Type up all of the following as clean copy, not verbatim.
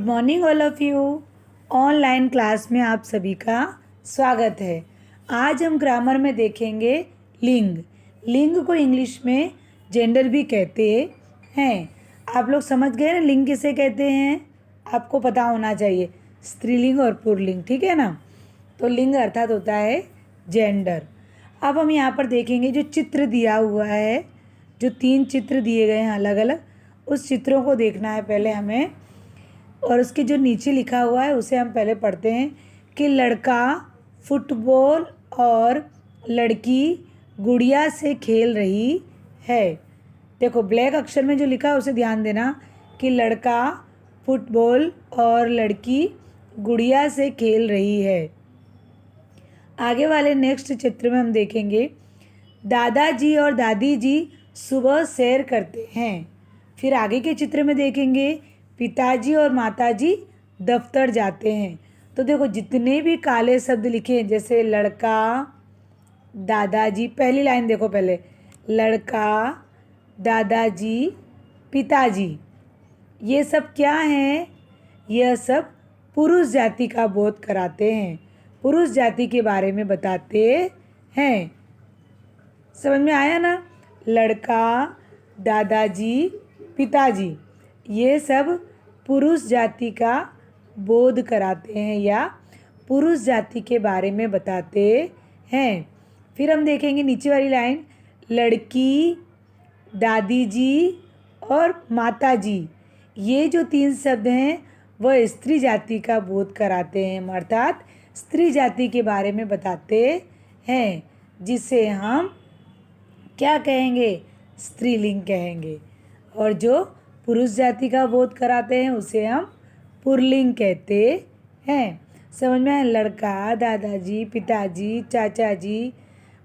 Morning all of you. Online class में आप सभी का स्वागत है। आज हम ग्रामर में देखेंगे लिंग। लिंग को इंग्लिश में जेंडर भी कहते हैं। आप लोग समझ गए ना लिंग किसे कहते हैं? आपको पता होना चाहिए, स्त्रीलिंग और पुल्लिंग, ठीक है ना। तो लिंग अर्थात होता है जेंडर। अब हम यहाँ पर देखेंगे जो चित्र दिया हुआ है, जो 3 चित्र दिए गए हैं अलग अलग, उस चित्रों को देखना है पहले हमें। और उसके जो नीचे लिखा हुआ है उसे हम पहले पढ़ते हैं कि लड़का फुटबॉल और लड़की गुड़िया से खेल रही है। देखो ब्लैक अक्षर में जो लिखा है उसे ध्यान देना कि लड़का फुटबॉल और लड़की गुड़िया से खेल रही है। आगे वाले नेक्स्ट चित्र में हम देखेंगे दादाजी और दादी जी सुबह सैर करते हैं। फिर आगे के चित्र में देखेंगे पिताजी और माताजी दफ्तर जाते हैं। तो देखो जितने भी काले शब्द लिखे हैं, जैसे लड़का, दादाजी, पहली लाइन देखो पहले, लड़का, दादाजी, पिताजी, ये सब क्या हैं? यह सब पुरुष जाति का बोध कराते हैं, पुरुष जाति के बारे में बताते हैं। समझ में आया ना? लड़का, दादाजी, पिताजी, ये सब पुरुष जाति का बोध कराते हैं या पुरुष जाति के बारे में बताते हैं। फिर हम देखेंगे नीचे वाली लाइन, लड़की, दादी जी और माताजी, ये जो 3 शब्द हैं वह स्त्री जाति का बोध कराते हैं, अर्थात स्त्री जाति के बारे में बताते हैं, जिसे हम क्या कहेंगे? स्त्रीलिंग कहेंगे। और जो पुरुष जाति का बोध कराते हैं उसे हम पुल्लिंग कहते हैं। समझ में आया? लड़का, दादाजी, पिताजी, चाचा जी,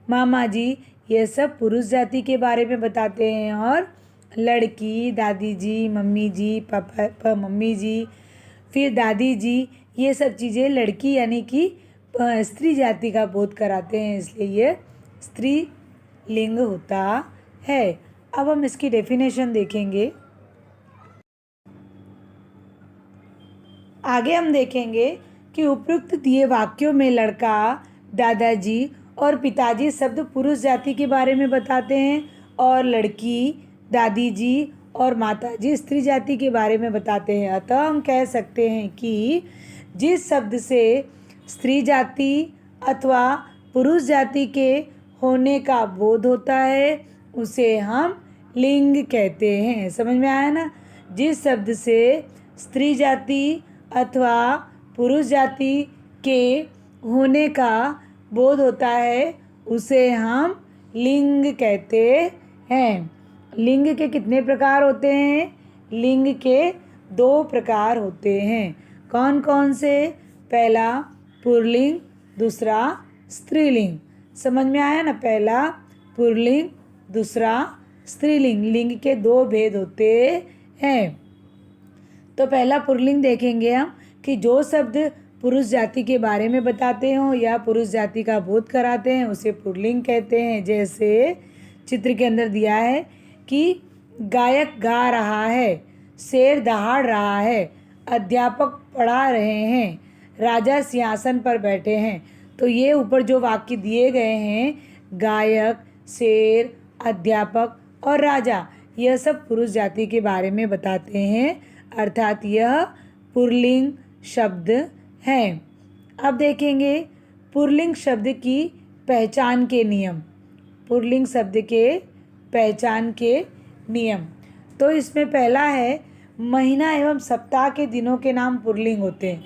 मामा जी, ये सब पुरुष जाति के बारे में बताते हैं। और लड़की, दादी जी, मम्मी जी, पापा मम्मी जी, फिर दादी जी, ये सब चीज़ें लड़की यानी कि स्त्री जाति का बोध कराते हैं, इसलिए ये स्त्री लिंग होता है। अब हम इसकी डेफिनेशन देखेंगे। आगे हम देखेंगे कि उपयुक्त दिए वाक्यों में लड़का, दादाजी और पिताजी शब्द पुरुष जाति के बारे में बताते हैं और लड़की, दादी जी और माताजी स्त्री जाति के बारे में बताते हैं। अतः हम कह सकते हैं कि जिस शब्द से स्त्री जाति अथवा पुरुष जाति के होने का बोध होता है उसे हम लिंग कहते हैं। समझ में आया ना? जिस शब्द से स्त्री जाति अथवा पुरुष जाति के होने का बोध होता है उसे हम लिंग कहते हैं। लिंग के कितने प्रकार होते हैं? लिंग के 2 प्रकार होते हैं। कौन कौन से? पहला पुल्लिंग, दूसरा स्त्रीलिंग। समझ में आया ना? पहला पुल्लिंग, दूसरा स्त्रीलिंग। लिंग के 2 भेद होते हैं। तो पहला पुल्लिंग देखेंगे हम कि जो शब्द पुरुष जाति के बारे में बताते हों या पुरुष जाति का बोध कराते हैं उसे पुल्लिंग कहते हैं। जैसे चित्र के अंदर दिया है कि गायक गा रहा है, शेर दहाड़ रहा है, अध्यापक पढ़ा रहे हैं, राजा सिंहासन पर बैठे हैं। तो ये ऊपर जो वाक्य दिए गए हैं, गायक, शेर, अध्यापक और राजा, यह सब पुरुष जाति के बारे में बताते हैं, अर्थात यह पुल्लिंग शब्द हैं। अब देखेंगे पुल्लिंग शब्द की पहचान के नियम। पुल्लिंग शब्द के पहचान के नियम, तो इसमें पहला है महीना एवं सप्ताह के दिनों के नाम पुल्लिंग होते हैं।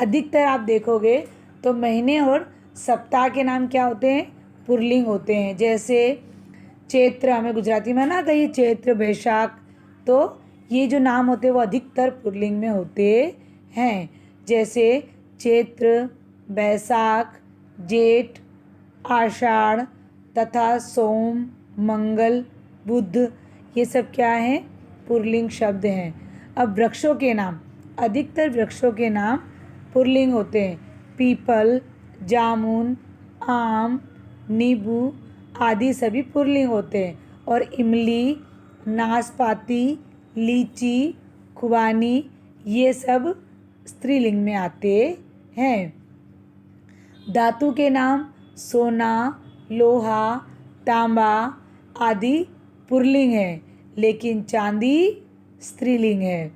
अधिकतर आप देखोगे तो महीने और सप्ताह के नाम क्या होते हैं? पुल्लिंग होते हैं। जैसे चैत्र, हमें गुजराती में ना कहिए चैत्र, बैसाख, तो ये जो नाम होते हैं वो अधिकतर पुल्लिंग में होते हैं। जैसे चैत्र, बैसाख, जेठ, आषाढ़ तथा सोम, मंगल, बुध, ये सब क्या हैं? पुल्लिंग शब्द हैं। अब वृक्षों के नाम, अधिकतर वृक्षों के नाम पुल्लिंग होते हैं। पीपल, जामुन, आम, नींबू आदि सभी पुल्लिंग होते हैं। और इमली, नाशपाती, लीची, खुबानी, ये सब स्त्रीलिंग में आते हैं। धातु के नाम सोना, लोहा, तांबा आदि पुल्लिंग है, लेकिन चांदी स्त्रीलिंग है।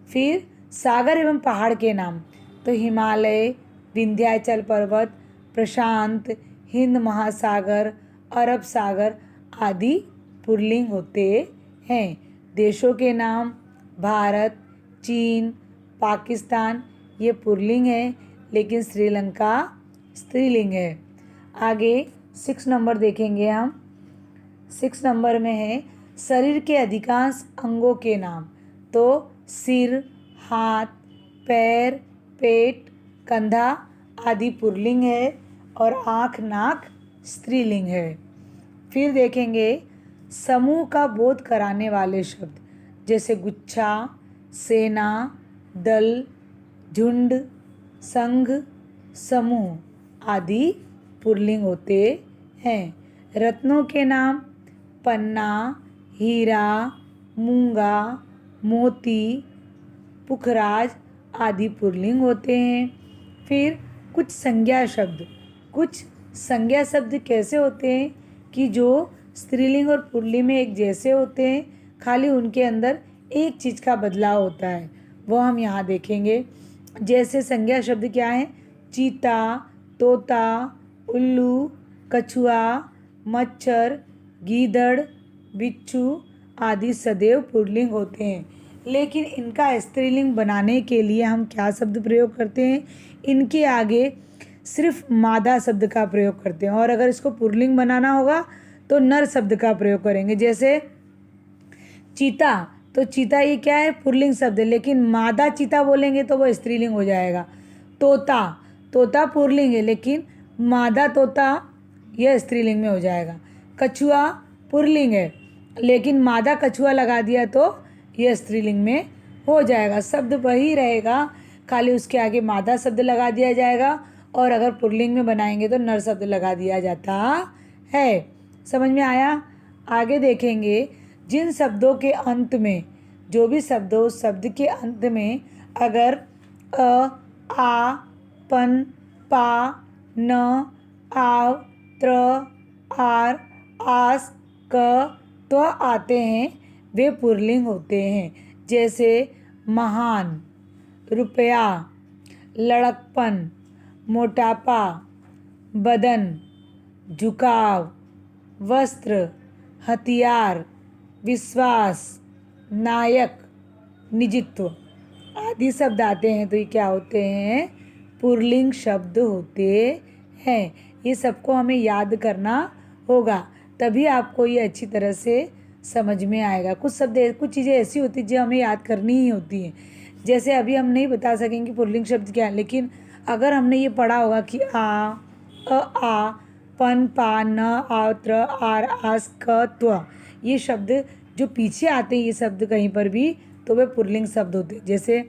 फिर सागर एवं पहाड़ के नाम तो हिमालय, विंध्याचल पर्वत, प्रशांत, हिंद महासागर, अरब सागर आदि पुल्लिंग होते हैं। देशों के नाम भारत, चीन, पाकिस्तान ये पुल्लिंग है, लेकिन श्रीलंका स्त्रीलिंग है। आगे 6 नंबर देखेंगे हम। 6 नंबर में है शरीर के अधिकांश अंगों के नाम तो सिर, हाथ, पैर, पेट, कंधा आदि पुल्लिंग है और आँख, नाक स्त्रीलिंग है। फिर देखेंगे समूह का बोध कराने वाले शब्द जैसे गुच्छा, सेना, दल, झुंड, संघ, समूह आदि पुल्लिंग होते हैं। रत्नों के नाम पन्ना, हीरा, मूंगा, मोती, पुखराज आदि पुल्लिंग होते हैं। फिर कुछ संज्ञा शब्द कैसे होते हैं कि जो स्त्रीलिंग और पुल्लिंग में एक जैसे होते हैं, खाली उनके अंदर एक चीज़ का बदलाव होता है, वो हम यहाँ देखेंगे। जैसे संज्ञा शब्द क्या है? चीता, तोता, उल्लू, कछुआ, मच्छर, गीदड़, बिच्छू आदि सदैव पुल्लिंग होते हैं, लेकिन इनका स्त्रीलिंग बनाने के लिए हम क्या शब्द प्रयोग करते हैं? इनके आगे सिर्फ मादा शब्द का प्रयोग करते हैं, और अगर इसको पुल्लिंग बनाना होगा तो नर शब्द का प्रयोग करेंगे। जैसे चीता, तो चीता ये क्या है? पुल्लिंग शब्द है, लेकिन मादा चीता बोलेंगे तो वो स्त्रीलिंग हो जाएगा। तोता, तोता पुल्लिंग है, लेकिन मादा तोता यह स्त्रीलिंग में हो जाएगा। कछुआ पुल्लिंग है, लेकिन मादा कछुआ लगा दिया तो यह स्त्रीलिंग में हो जाएगा। शब्द वही रहेगा, खाली उसके आगे मादा शब्द लगा दिया जाएगा, और अगर पुल्लिंग में बनाएंगे तो नर शब्द लगा दिया जाता है। समझ में आया? आगे देखेंगे जिन शब्दों के अंत में, जो भी शब्द हो उस शब्द के अंत में अगर अ, आ, पन, पा, न, आव, त्र, आर, आस, क, तो आते हैं, वे पुल्लिंग होते हैं। जैसे महान, रुपया, लड़कपन, मोटापा, बदन, झुकाव, वस्त्र, हथियार, विश्वास, नायक, निजित्व आदि शब्द आते हैं, तो ये क्या होते हैं? पुल्लिंग शब्द होते हैं। ये सबको हमें याद करना होगा, तभी आपको ये अच्छी तरह से समझ में आएगा। कुछ चीज़ें ऐसी होती हैं जो हमें याद करनी ही होती हैं। जैसे अभी हम नहीं बता सकेंगे पुल्लिंग शब्द क्या है, लेकिन अगर हमने ये पढ़ा होगा कि आ, पन, पा, न, आव, त्र, आर, आस, क, त्व, ये शब्द जो पीछे आते हैं ये शब्द कहीं पर भी, तो वे पुल्लिंग शब्द होते हैं। जैसे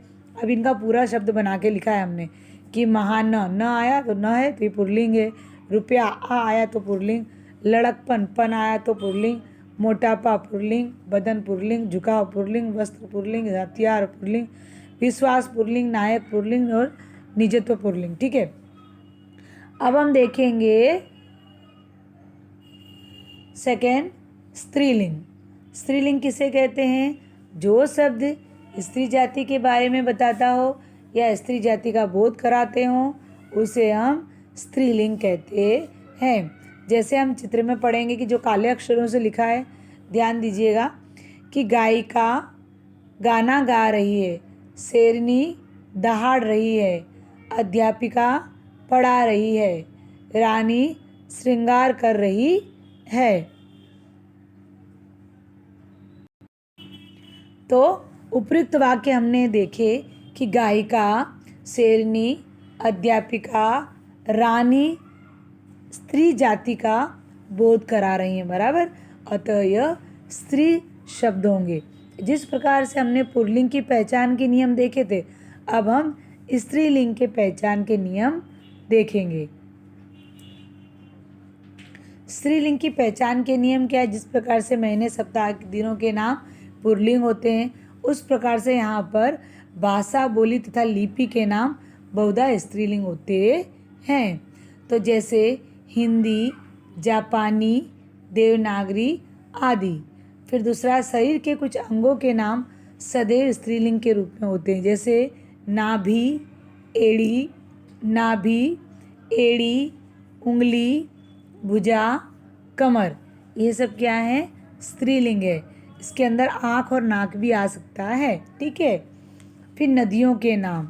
अब इनका पूरा शब्द बना के लिखा है हमने कि महान, न आया तो न है तो ये पुल्लिंग है। रुपया, आ आया तो पुल्लिंग। लड़कपन, पन आया तो पुल्लिंग। मोटापा पुल्लिंग, बदन पुल्लिंग, झुकाव पुल्लिंग, वस्त्र पुल्लिंग, हथियार पुल्लिंग, विश्वास पुल्लिंग, नायक पुल्लिंग और निजत्व पुल्लिंग। ठीक है, अब हम देखेंगे सेकेंड स्त्रीलिंग। स्त्रीलिंग किसे कहते हैं? जो शब्द स्त्री जाति के बारे में बताता हो या स्त्री जाति का बोध कराते हो उसे हम स्त्रीलिंग कहते हैं। जैसे हम चित्र में पढ़ेंगे कि जो काले अक्षरों से लिखा है, ध्यान दीजिएगा कि गायिका गाना गा रही है, शेरनी दहाड़ रही है, अध्यापिका पढ़ा रही है, रानी श्रृंगार कर रही है। तो उपयुक्त वाक्य हमने देखे कि गायिका, शेरनी, अध्यापिका, रानी स्त्री जाति का बोध करा रही हैं, बराबर। अतः यह स्त्री शब्द होंगे। जिस प्रकार से हमने पुल्लिंग की पहचान के नियम देखे थे, अब हम स्त्रीलिंग के पहचान के नियम देखेंगे। स्त्रीलिंग की पहचान के नियम क्या है? जिस प्रकार से महीने, सप्ताह, दिनों के नाम पुल्लिंग होते हैं, उस प्रकार से यहाँ पर भाषा, बोली तथा लिपि के नाम बहुधा स्त्रीलिंग होते हैं। तो जैसे हिंदी, जापानी, देवनागरी आदि। फिर दूसरा, शरीर के कुछ अंगों के नाम सदैव स्त्रीलिंग के रूप में होते हैं, जैसे नाभि, एड़ी, नाभि, एड़ी, उंगली, भुजा, कमर, ये सब क्या है? स्त्रीलिंग है। इसके अंदर आँख और नाक भी आ सकता है। ठीक है। फिर नदियों के नाम,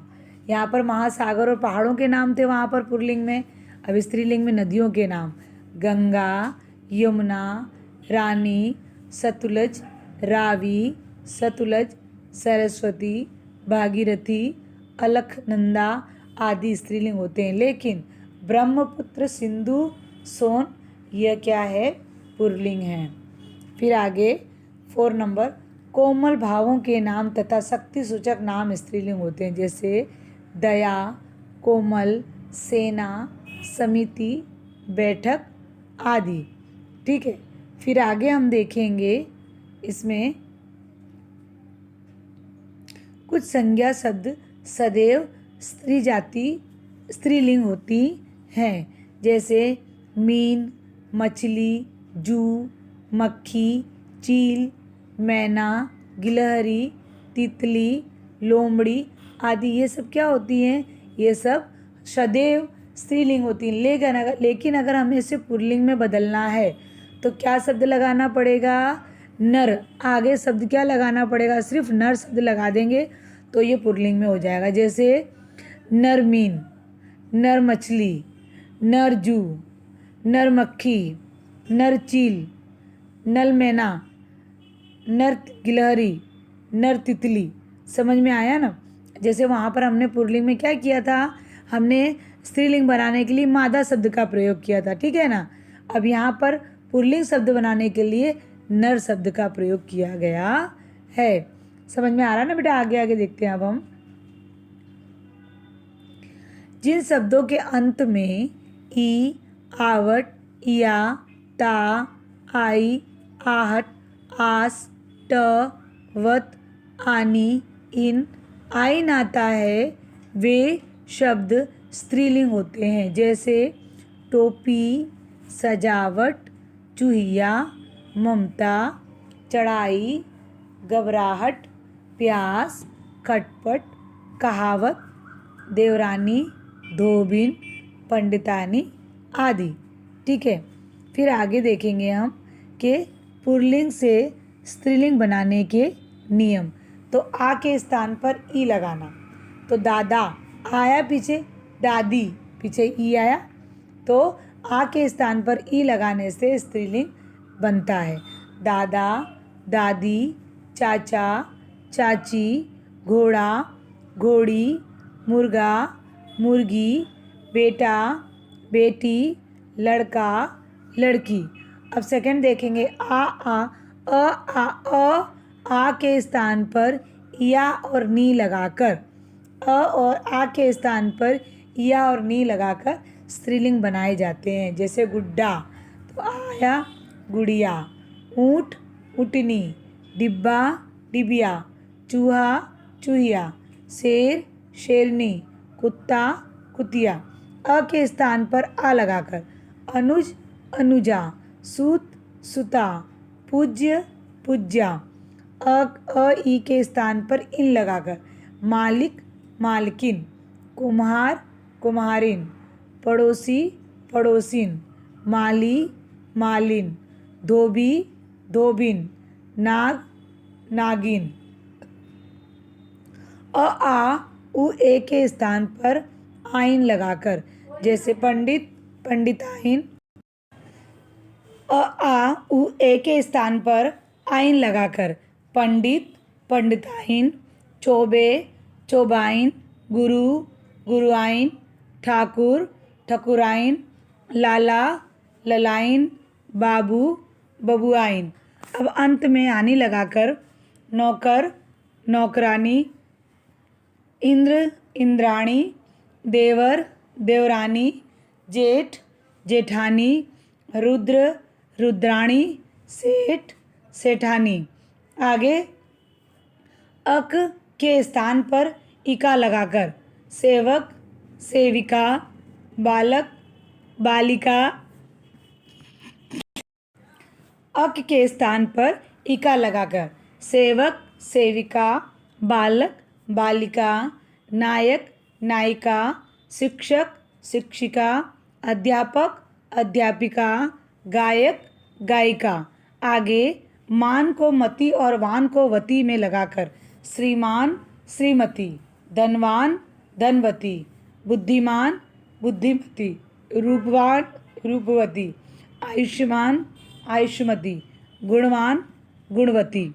यहाँ पर महासागर और पहाड़ों के नाम थे वहाँ पर पुल्लिंग में। अब स्त्रीलिंग में नदियों के नाम, गंगा, यमुना, रानी, सतलज, रावी, सतलज, सरस्वती, भागीरथी, अलकनंदा आदि स्त्रीलिंग होते हैं। लेकिन ब्रह्मपुत्र, सिंधु, सोन यह क्या है? पुल्लिंग है। फिर आगे 4 नंबर, कोमल भावों के नाम तथा शक्ति सूचक नाम स्त्रीलिंग होते हैं, जैसे दया, कोमल, सेना, समिति, बैठक आदि। ठीक है। फिर आगे हम देखेंगे इसमें कुछ संज्ञा शब्द सदैव स्त्री जाति स्त्रीलिंग होती हैं, जैसे मीन, मछली, जू, मक्खी, चील, मैना, गिलहरी, तितली, लोमड़ी आदि। ये सब क्या होती हैं? ये सब सदैव स्त्रीलिंग होती हैं। लेकिन अगर हमें इसे पुल्लिंग में बदलना है तो क्या शब्द लगाना पड़ेगा? नर। आगे शब्द क्या लगाना पड़ेगा? सिर्फ नर शब्द लगा देंगे तो ये पुल्लिंग में हो जाएगा। जैसे नर मीन, नर मछली, नर जू, नर मक्खी, नर चील, नर मैना, नर गिलहरी, नर तितली। समझ में आया ना? जैसे वहाँ पर हमने पुल्लिंग में क्या किया था? हमने स्त्रीलिंग बनाने के लिए मादा शब्द का प्रयोग किया था। ठीक है ना? अब यहाँ पर पुल्लिंग शब्द बनाने के लिए नर शब्द का प्रयोग किया गया है। समझ में आ रहा है ना बेटा? आगे आगे देखते हैं अब हम। जिन शब्दों के अंत में ई, आवट, या, ता, आई, आहट, आस, ट, वत, आनी, इन, आइन आता है, वे शब्द स्त्रीलिंग होते हैं, जैसे टोपी, सजावट, चूहिया, ममता, चढ़ाई, घबराहट, प्यास, खटपट, कहावत, देवरानी, धोबिन, पंडितानी आदि। ठीक है। फिर आगे देखेंगे हम कि पुल्लिंग से स्त्रीलिंग बनाने के नियम। तो आ के स्थान पर ई लगाना। तो दादा आया पीछे, दादी पीछे ई आया, तो आ के स्थान पर ई लगाने से स्त्रीलिंग बनता है। दादा, दादी, चाचा, चाची, घोड़ा, घोड़ी, मुर्गा, मुर्गी, बेटा, बेटी, लड़का, लड़की। अब सेकंड देखेंगे आ के स्थान पर या और नी लगाकर, अ और आ के स्थान पर या और नी लगाकर स्त्रीलिंग बनाए जाते हैं। जैसे गुड्डा, तो आया गुड़िया, ऊँट, ऊँटनी, डिब्बा, डिबिया, चूहा, चूहिया, शेर, शेरनी, कुत्ता, कुतिया। अ के स्थान पर आ लगाकर अनुज, अनुजा, सूत, सुता, पूज्य, पूज्या। अ ई के स्थान पर इन लगाकर मालिक, मालकिन, कुम्हार, कुम्हारिन, पड़ोसी, पड़ोसिन, माली, मालिन, धोबी, धोबिन, नाग, नागिन। आ उ ए के स्थान पर आइन लगाकर, जैसे पंडित, पंडिताइन। आ उ ए के स्थान पर आइन लगाकर पंडित, पंडिताइन, चौबे, चौबाइन, गुरु, गुरुआइन, ठाकुर, ठकुराइन, लाला, ललाइन, बाबू, बबुआइन। अब अंत में आनी लगाकर नौकर, नौकरानी, इंद्र, इंद्राणी, देवर, देवरानी, जेठ, जेठानी, रुद्र, रुद्राणी, सेठ, सेठानी। आगे अक, के स्थान पर इका लगाकर सेवक, सेविका, बालक, बालिका। अक के स्थान पर इका लगाकर सेवक, सेविका, बालक, बालिका, नायक, नायिका, शिक्षक, शिक्षिका, अध्यापक, अध्यापिका, गायक, गायिका। आगे मान को मति और वान को वती में लगाकर श्रीमान, श्रीमती, धनवान, धनवती, बुद्धिमान, बुद्धिमती, रूपवान, रूपवती, आयुष्मान, आयुष्मती, गुणवान, गुणवती।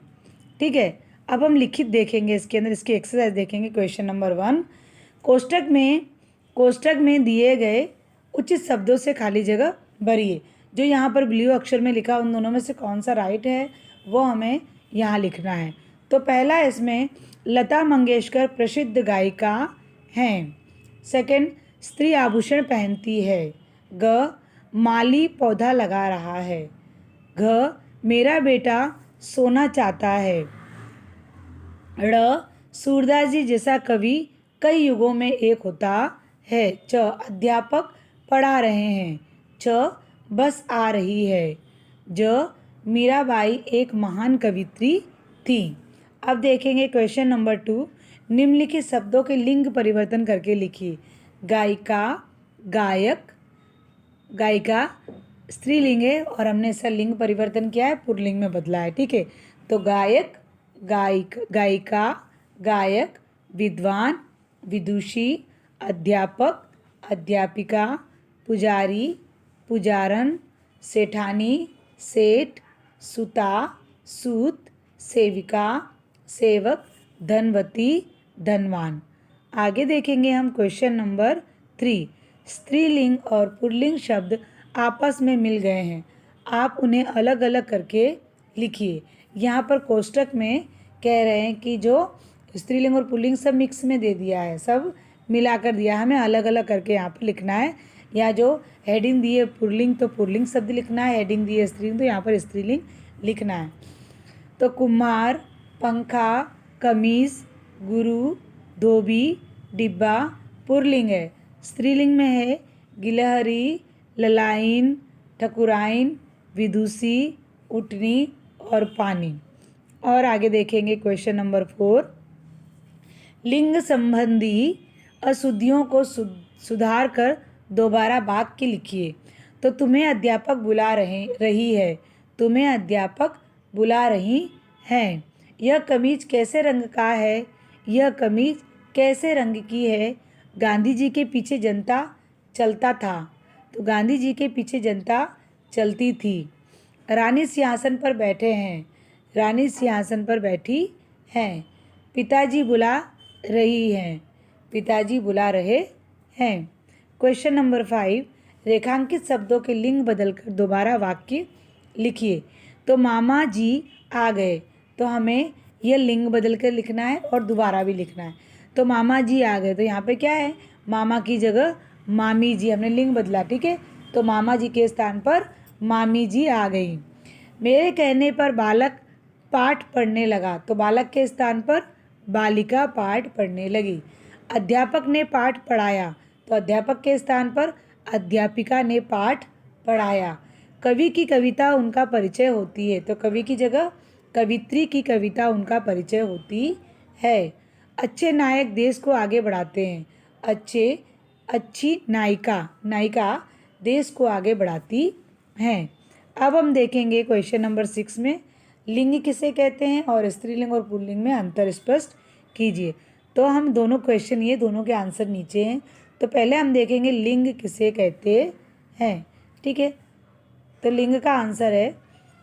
ठीक है, अब हम लिखित देखेंगे, इसके अंदर इसकी एक्सरसाइज देखेंगे। क्वेश्चन नंबर 1, कोष्टक में दिए गए उचित शब्दों से खाली जगह भरिए। जो यहाँ पर ब्लू अक्षर में लिखा उन दोनों में से कौन सा राइट है वो हमें यहाँ लिखना है। तो पहला इसमें लता मंगेशकर प्रसिद्ध गायिका हैं। सेकंड, स्त्री आभूषण पहनती है। ग, माली पौधा लगा रहा है। घ, मेरा बेटा सोना चाहता है। ड़, सूरदास जी जैसा कवि कई युगों में एक होता है। च, अध्यापक पढ़ा रहे हैं। च, बस आ रही है। ज, मीराबाई एक महान कवित्री थी। अब देखेंगे क्वेश्चन नंबर 2, निम्नलिखित शब्दों के लिंग परिवर्तन करके लिखिए। गायिका, गायक, गायिका स्त्रीलिंग है और हमने इसका लिंग परिवर्तन किया है, पुल्लिंग में बदला है। ठीक है, तो गायक, गायिका, गायक, विद्वान, विदुषी, अध्यापक, अध्यापिका, पुजारी, पुजारन, सेठानी, सेठ, सुता, सूत, सेविका, सेवक, धनवती, धनवान। आगे देखेंगे हम क्वेश्चन नंबर 3, स्त्रीलिंग और पुल्लिंग शब्द आपस में मिल गए हैं, आप उन्हें अलग अलग करके लिखिए। यहाँ पर कोष्टक में कह रहे हैं कि जो स्त्रीलिंग और पुल्लिंग सब मिक्स में दे दिया है, सब मिलाकर दिया, हमें अलग अलग करके यहाँ पर लिखना है। या जो हेडिंग दी है पुल्लिंग तो पुल्लिंग शब्द लिखना है, हेडिंग दी है स्त्रीलिंग तो यहाँ पर स्त्रीलिंग लिखना है। तो कुम्हार, पंखा, कमीज, गुरु, धोबी, डिब्बा पुल्लिंग है। स्त्रीलिंग में है गिलहरी, ललाइन, ठकुराइन, विदुषी, उठनी और पानी। और आगे देखेंगे क्वेश्चन नंबर 4, लिंग संबंधी अशुद्धियों को सुधार कर दोबारा वाक्य लिखिए। तो तुम्हें अध्यापक बुला रही है, तुम्हें अध्यापक बुला रही हैं। यह कमीज कैसे रंग का है, यह कमीज कैसे रंग की है। गांधी जी के पीछे जनता चलता था, तो गांधी जी के पीछे जनता चलती थी। रानी सिंहासन पर बैठे हैं, रानी सिंहासन पर बैठी हैं। पिताजी बुला रही हैं, पिताजी बुला रहे हैं। क्वेश्चन नंबर 5, रेखांकित शब्दों के लिंग बदलकर दोबारा वाक्य लिखिए। तो मामा जी आ गए, तो हमें यह लिंग बदल कर लिखना है और दोबारा भी लिखना है। तो मामा जी आ गए, तो यहाँ पे क्या है, मामा की जगह मामी जी, हमने लिंग बदला। ठीक है, तो मामा जी के स्थान पर मामी जी आ गई। मेरे कहने पर बालक पाठ पढ़ने लगा, तो बालक के स्थान पर बालिका पाठ पढ़ने लगी। अध्यापक ने पाठ पढ़ाया, तो अध्यापक के स्थान पर अध्यापिका ने पाठ पढ़ाया। कवि की कविता उनका परिचय होती है, तो कवि की जगह कवित्री की कविता उनका परिचय होती है। अच्छे नायक देश को आगे बढ़ाते हैं, अच्छी नायिका देश को आगे बढ़ाती हैं। अब हम देखेंगे क्वेश्चन नंबर 6 में लिंग किसे कहते हैं और स्त्रीलिंग और पुल्लिंग में अंतर स्पष्ट कीजिए। तो हम दोनों क्वेश्चन, ये दोनों के आंसर नीचे हैं। तो पहले हम देखेंगे लिंग किसे कहते हैं। ठीक है, तो लिंग का आंसर है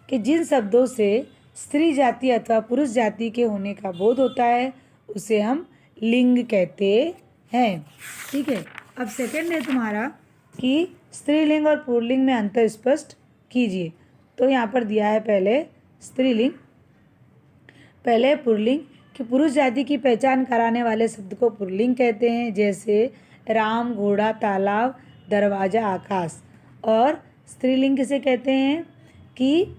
कि जिन शब्दों से स्त्री जाति अथवा पुरुष जाति के होने का बोध होता है उसे हम लिंग कहते हैं। ठीक है, अब सेकंड है तुम्हारा कि स्त्रीलिंग और पुल्लिंग में अंतर स्पष्ट कीजिए। तो यहाँ पर दिया है पहले स्त्रीलिंग, पहले पुल्लिंग कि पुरुष जाति की पहचान कराने वाले शब्द को पुल्लिंग कहते हैं, जैसे राम, घोड़ा, तालाब, दरवाज़ा, आकाश। और स्त्रीलिंग किसे कहते हैं कि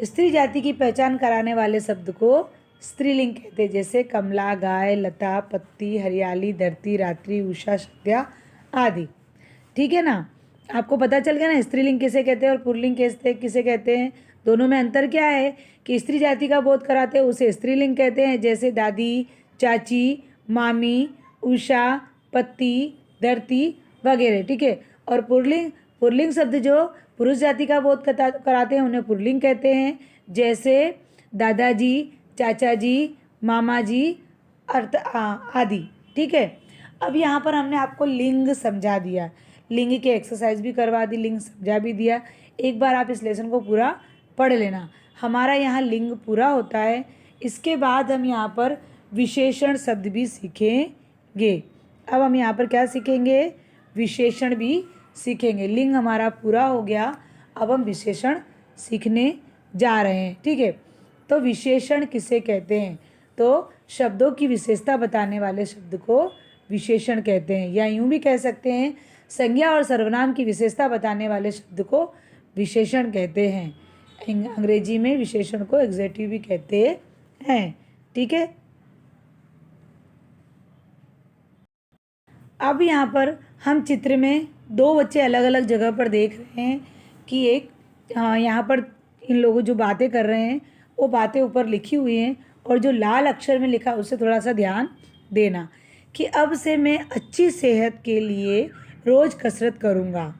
स्त्री जाति की पहचान कराने वाले शब्द को स्त्रीलिंग कहते हैं, जैसे कमला, गाय, लता, पत्ती, हरियाली, धरती, रात्रि, उषा, सद्या आदि। ठीक है ना। आपको पता चल गया ना स्त्रीलिंग किसे कहते हैं और पुल्लिंग किसे कहते हैं। दोनों में अंतर क्या है कि स्त्री जाति का बोध कराते हैं उसे स्त्रीलिंग कहते हैं, जैसे दादी, चाची, मामी, उषा, पत्ती, धरती वगैरह। ठीक है। और पुल्लिंग पुल्लिंग शब्द जो पुरुष जाति का बोध कराते हैं उन्हें पुल्लिंग कहते हैं, जैसे दादाजी, चाचा जी, मामा जी आदि। ठीक है। अब यहाँ पर हमने आपको लिंग समझा दिया, लिंग की एक्सरसाइज भी करवा दी, लिंग समझा भी दिया। एक बार आप इस लेसन को पूरा पढ़ लेना। हमारा यहाँ लिंग पूरा होता है। इसके बाद हम यहाँ पर विशेषण शब्द भी सीखेंगे। अब हम यहाँ पर क्या सीखेंगे, विशेषण भी सीखेंगे। लिंग हमारा पूरा हो गया, अब हम विशेषण सीखने जा रहे हैं। ठीक है। तो विशेषण किसे कहते हैं, तो शब्दों की विशेषता बताने वाले शब्द को विशेषण कहते हैं, या यूं भी कह सकते हैं संज्ञा और सर्वनाम की विशेषता बताने वाले शब्द को विशेषण कहते हैं। अंग्रेजी में विशेषण को एग्जेक्टिव भी कहते हैं। ठीक है। अब यहाँ पर हम चित्र में दो बच्चे अलग अलग जगह पर देख रहे हैं कि एक यहाँ पर इन लोगों जो बातें कर रहे हैं वो बातें ऊपर लिखी हुई हैं, और जो लाल अक्षर में लिखा उससे थोड़ा सा ध्यान देना कि अब से मैं अच्छी सेहत के लिए रोज़ कसरत करूँगा,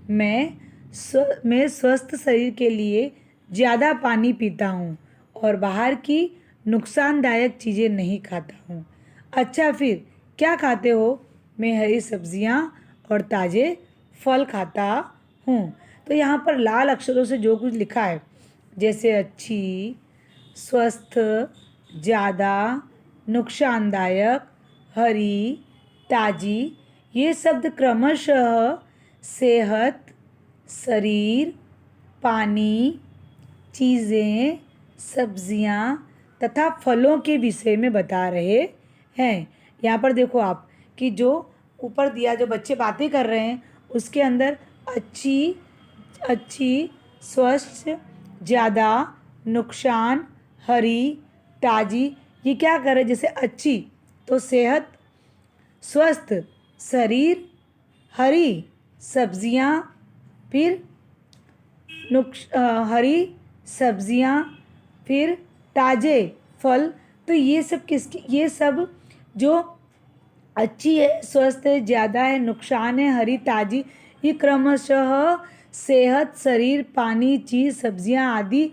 मैं स्वस्थ शरीर के लिए ज़्यादा पानी पीता हूँ और बाहर की नुकसानदायक चीज़ें नहीं खाता हूँ। अच्छा, फिर क्या खाते हो? मैं हरी सब्जियाँ और ताज़े फल खाता हूँ। तो यहाँ पर लाल अक्षरों से जो कुछ लिखा है, जैसे अच्छी, स्वस्थ, ज़्यादा, नुकसानदायक, हरी, ताज़ी, ये शब्द क्रमशः सेहत, शरीर, पानी, चीज़ें, सब्जियाँ तथा फलों के विषय में बता रहे हैं। यहाँ पर देखो आप कि जो ऊपर दिया जो बच्चे बातें कर रहे हैं उसके अंदर अच्छी, स्वस्थ, ज़्यादा, नुकसान, हरी, ताज़ी, ये क्या कर रहे हैं, जैसे अच्छी तो सेहत, स्वस्थ शरीर, हरी सब्जियाँ, फिर हरी सब्जियाँ, फिर ताज़े फल। तो ये सब किसकी, ये सब जो अच्छी है, स्वस्थ है, ज़्यादा है, नुकसान है, हरी, ताज़ी, ये क्रमशः सेहत, शरीर, पानी, चीज़, सब्जियां आदि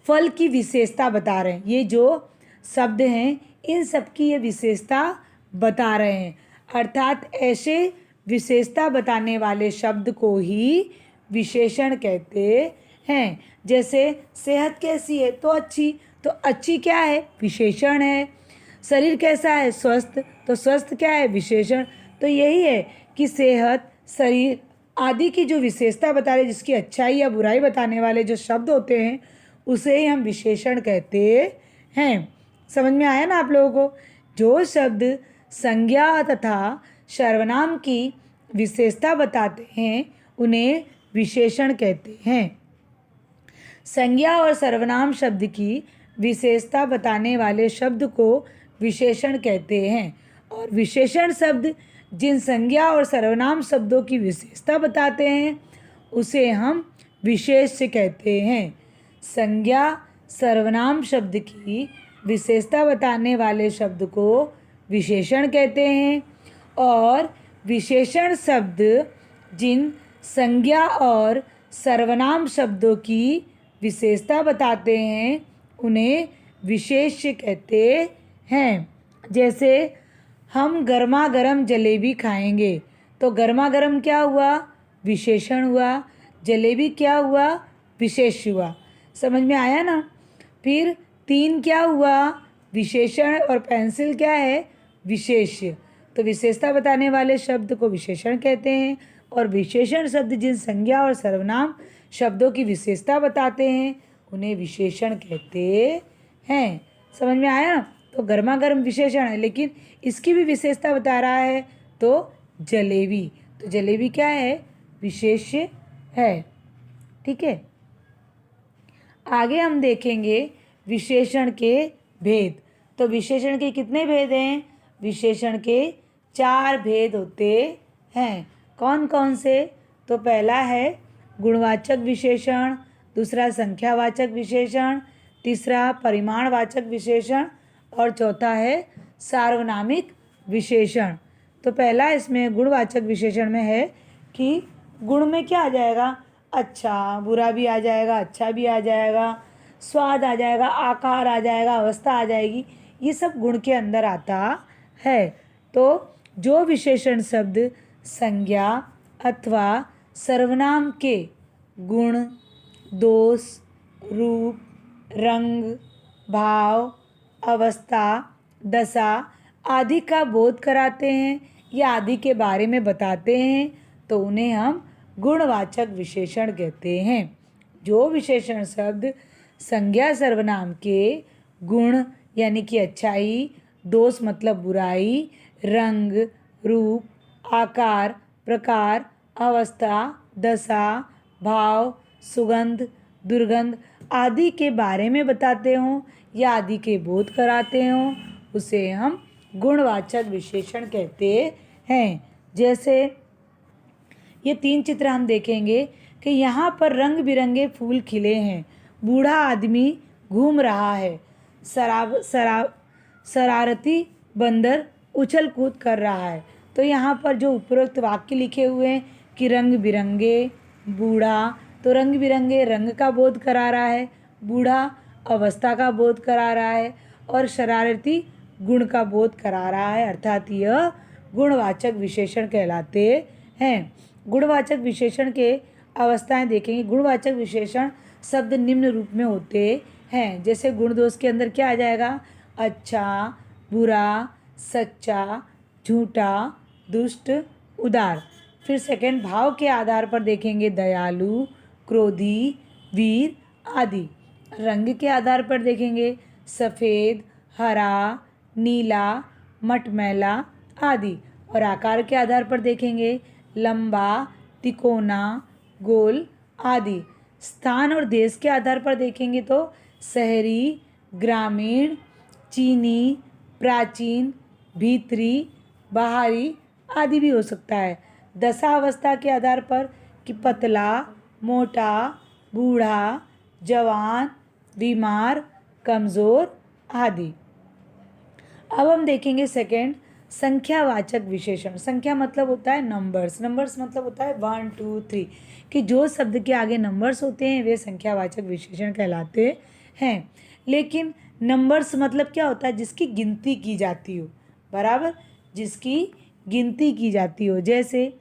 फल की विशेषता बता रहे हैं। ये जो शब्द हैं इन सब की ये विशेषता बता रहे हैं। अर्थात ऐसे विशेषता बताने वाले शब्द को ही विशेषण कहते हैं। जैसे सेहत कैसी है, तो अच्छी, तो अच्छी क्या है, विशेषण है। शरीर कैसा है, स्वस्थ, तो स्वस्थ क्या है, विशेषण। तो यही है कि सेहत, शरीर आदि की जो विशेषता बता रहे, जिसकी अच्छाई या बुराई बताने वाले जो शब्द होते हैं उसे ही हम विशेषण कहते हैं। समझ में आया ना आप लोगों को। जो शब्द संज्ञा तथा सर्वनाम की विशेषता बताते हैं उन्हें विशेषण कहते हैं। संज्ञा और सर्वनाम शब्द की विशेषता बताने वाले शब्द को विशेषण कहते हैं, और विशेषण शब्द जिन संज्ञा और सर्वनाम शब्दों की विशेषता बताते हैं उसे हम विशेष्य कहते हैं। संज्ञा सर्वनाम शब्द की विशेषता बताने वाले शब्द को विशेषण कहते हैं, और विशेषण शब्द जिन संज्ञा और सर्वनाम शब्दों की विशेषता बताते हैं उन्हें विशेष्य कहते हैं। जैसे हम गर्मा गर्म जलेबी खाएंगे, तो गर्मा गर्म क्या हुआ, विशेषण हुआ, जलेबी क्या हुआ, विशेष हुआ। समझ में आया ना। फिर 3 क्या हुआ, विशेषण, और पेंसिल क्या है, विशेष्य। तो विशेषता बताने वाले शब्द को विशेषण कहते हैं, और विशेषण शब्द जिन संज्ञा और सर्वनाम शब्दों की विशेषता बताते हैं उन्हें विशेषण कहते हैं। समझ में आया ना। तो गर्मा गर्म विशेषण है, लेकिन इसकी भी विशेषता बता रहा है, तो जलेबी, तो जलेबी क्या है, विशेष्य है। ठीक है। आगे हम देखेंगे विशेषण के भेद। तो विशेषण के कितने भेद हैं? विशेषण के 4 भेद होते हैं। कौन कौन से? तो पहला है गुणवाचक विशेषण, दूसरा संख्यावाचक विशेषण, तीसरा परिमाणवाचक विशेषण और चौथा है सार्वनामिक विशेषण। तो पहला इसमें गुणवाचक विशेषण में है कि गुण में क्या आ जाएगा? अच्छा, बुरा भी आ जाएगा, अच्छा भी आ जाएगा, स्वाद आ जाएगा, आकार आ जाएगा, अवस्था आ जाएगी, ये सब गुण के अंदर आता है। तो जो विशेषण शब्द संज्ञा अथवा सर्वनाम के गुण, दोष, रूप, रंग, भाव, अवस्था, दशा आदि का बोध कराते हैं या आदि के बारे में बताते हैं तो उन्हें हम गुणवाचक विशेषण कहते हैं। जो विशेषण शब्द संज्ञा सर्वनाम के गुण यानी कि अच्छाई, दोष मतलब बुराई, रंग, रूप, आकार, प्रकार, अवस्था, दशा, भाव, सुगंध, दुर्गंध आदि के बारे में बताते हों या आदि के बोध कराते हों उसे हम गुणवाचक विशेषण कहते हैं। जैसे ये 3 चित्र हम देखेंगे कि यहाँ पर रंग बिरंगे फूल खिले हैं, बूढ़ा आदमी घूम रहा है, शरारती बंदर उछल कूद कर रहा है। तो यहाँ पर जो उपरोक्त वाक्य लिखे हुए हैं कि रंग बिरंगे, बूढ़ा, तो रंग बिरंगे रंग का बोध करा रहा है, बूढ़ा अवस्था का बोध करा रहा है और शरारती गुण का बोध करा रहा है, अर्थात यह गुणवाचक विशेषण कहलाते हैं। गुणवाचक विशेषण के अवस्थाएं देखेंगे। गुणवाचक विशेषण शब्द निम्न रूप में होते हैं। जैसे गुण दोष के अंदर क्या आ जाएगा? अच्छा, बुरा, सच्चा, झूठा, दुष्ट, उदार। फिर सेकंड भाव के आधार पर देखेंगे दयालु, क्रोधी, वीर आदि। रंग के आधार पर देखेंगे सफ़ेद, हरा, नीला, मटमैला आदि। और आकार के आधार पर देखेंगे लंबा, तिकोना, गोल आदि। स्थान और देश के आधार पर देखेंगे तो शहरी, ग्रामीण, चीनी, प्राचीन, भीतरी, बाहरी आदि भी हो सकता है। दशा अवस्था के आधार पर कि पतला, मोटा, बूढ़ा, जवान, बीमार, कमज़ोर आदि। अब हम देखेंगे सेकंड संख्यावाचक विशेषण। संख्या मतलब होता है नंबर्स, नंबर्स मतलब होता है 1 2 3 कि जो शब्द के आगे नंबर्स होते हैं वे संख्यावाचक विशेषण कहलाते हैं। लेकिन नंबर्स मतलब क्या होता है? जिसकी गिनती की जाती हो, बराबर, जिसकी गिनती की जाती हो। जैसे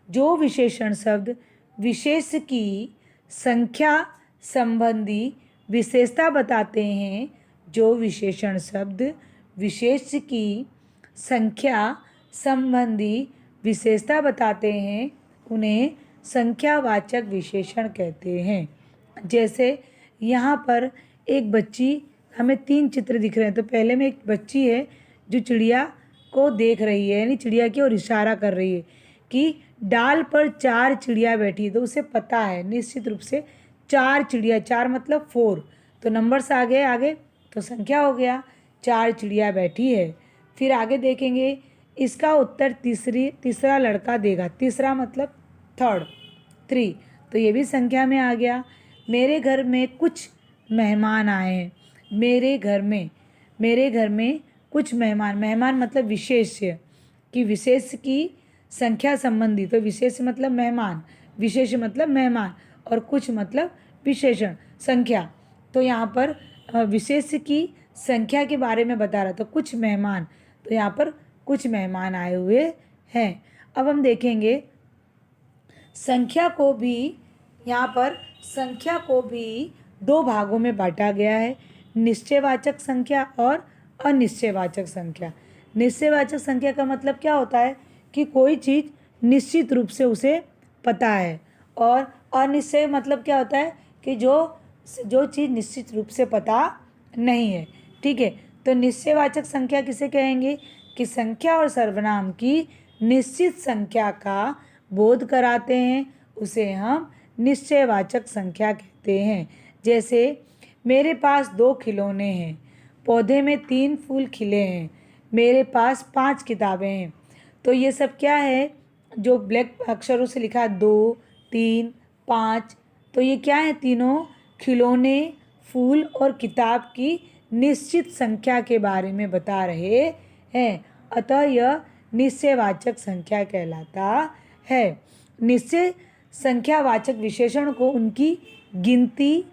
जो विशेषण शब्द विशेष की संख्या संबंधी विशेषता बताते हैं, जो विशेषण शब्द विशेष की संख्या संबंधी विशेषता बताते हैं उन्हें संख्यावाचक विशेषण कहते हैं। जैसे यहाँ पर एक बच्ची, हमें 3 चित्र दिख रहे हैं। तो पहले में एक बच्ची है जो चिड़िया को देख रही है, यानी चिड़िया की ओर इशारा कर रही है कि डाल पर 4 चिड़िया बैठी। तो उसे पता है निश्चित रूप से 4 चिड़िया, 4 मतलब 4, तो नंबर्स आ गए आगे, तो संख्या हो गया 4 चिड़िया बैठी है। फिर आगे देखेंगे इसका उत्तर तीसरा लड़का देगा। तीसरा मतलब 3, तो ये भी संख्या में आ गया। मेरे घर में कुछ मेहमान आए हैं। मेरे घर में कुछ मेहमान, मेहमान मतलब विशेष्य, कि विशेष की संख्या संबंधी। तो विशेष मतलब मेहमान, विशेष मतलब मेहमान और कुछ मतलब विशेषण संख्या। तो यहाँ पर विशेष की संख्या के बारे में बता रहा, तो कुछ मेहमान, तो यहाँ पर कुछ मेहमान आए हुए हैं। अब हम देखेंगे संख्या को भी, यहाँ पर संख्या को भी 2 भागों में बांटा गया है, निश्चयवाचक संख्या और अनिश्चयवाचक संख्या। निश्चयवाचक संख्या का मतलब क्या होता है कि कोई चीज़ निश्चित रूप से उसे पता है, और अनिश्चय मतलब क्या होता है कि जो चीज़ निश्चित रूप से पता नहीं है। ठीक है, तो निश्चयवाचक संख्या किसे कहेंगे कि संख्या और सर्वनाम की निश्चित संख्या का बोध कराते हैं, उसे हम निश्चयवाचक संख्या कहते हैं। जैसे मेरे पास 2 खिलौने हैं, पौधे में 3 फूल खिले हैं, मेरे पास 5 किताबें हैं। तो ये सब क्या है, जो ब्लैक अक्षरों से लिखा है 2, 3, 5, तो ये क्या है, तीनों खिलौने, फूल और किताब की निश्चित संख्या के बारे में बता रहे हैं। अतः यह निश्चयवाचक संख्या कहलाता है। निश्चय संख्यावाचक विशेषण को उनकी गिनती,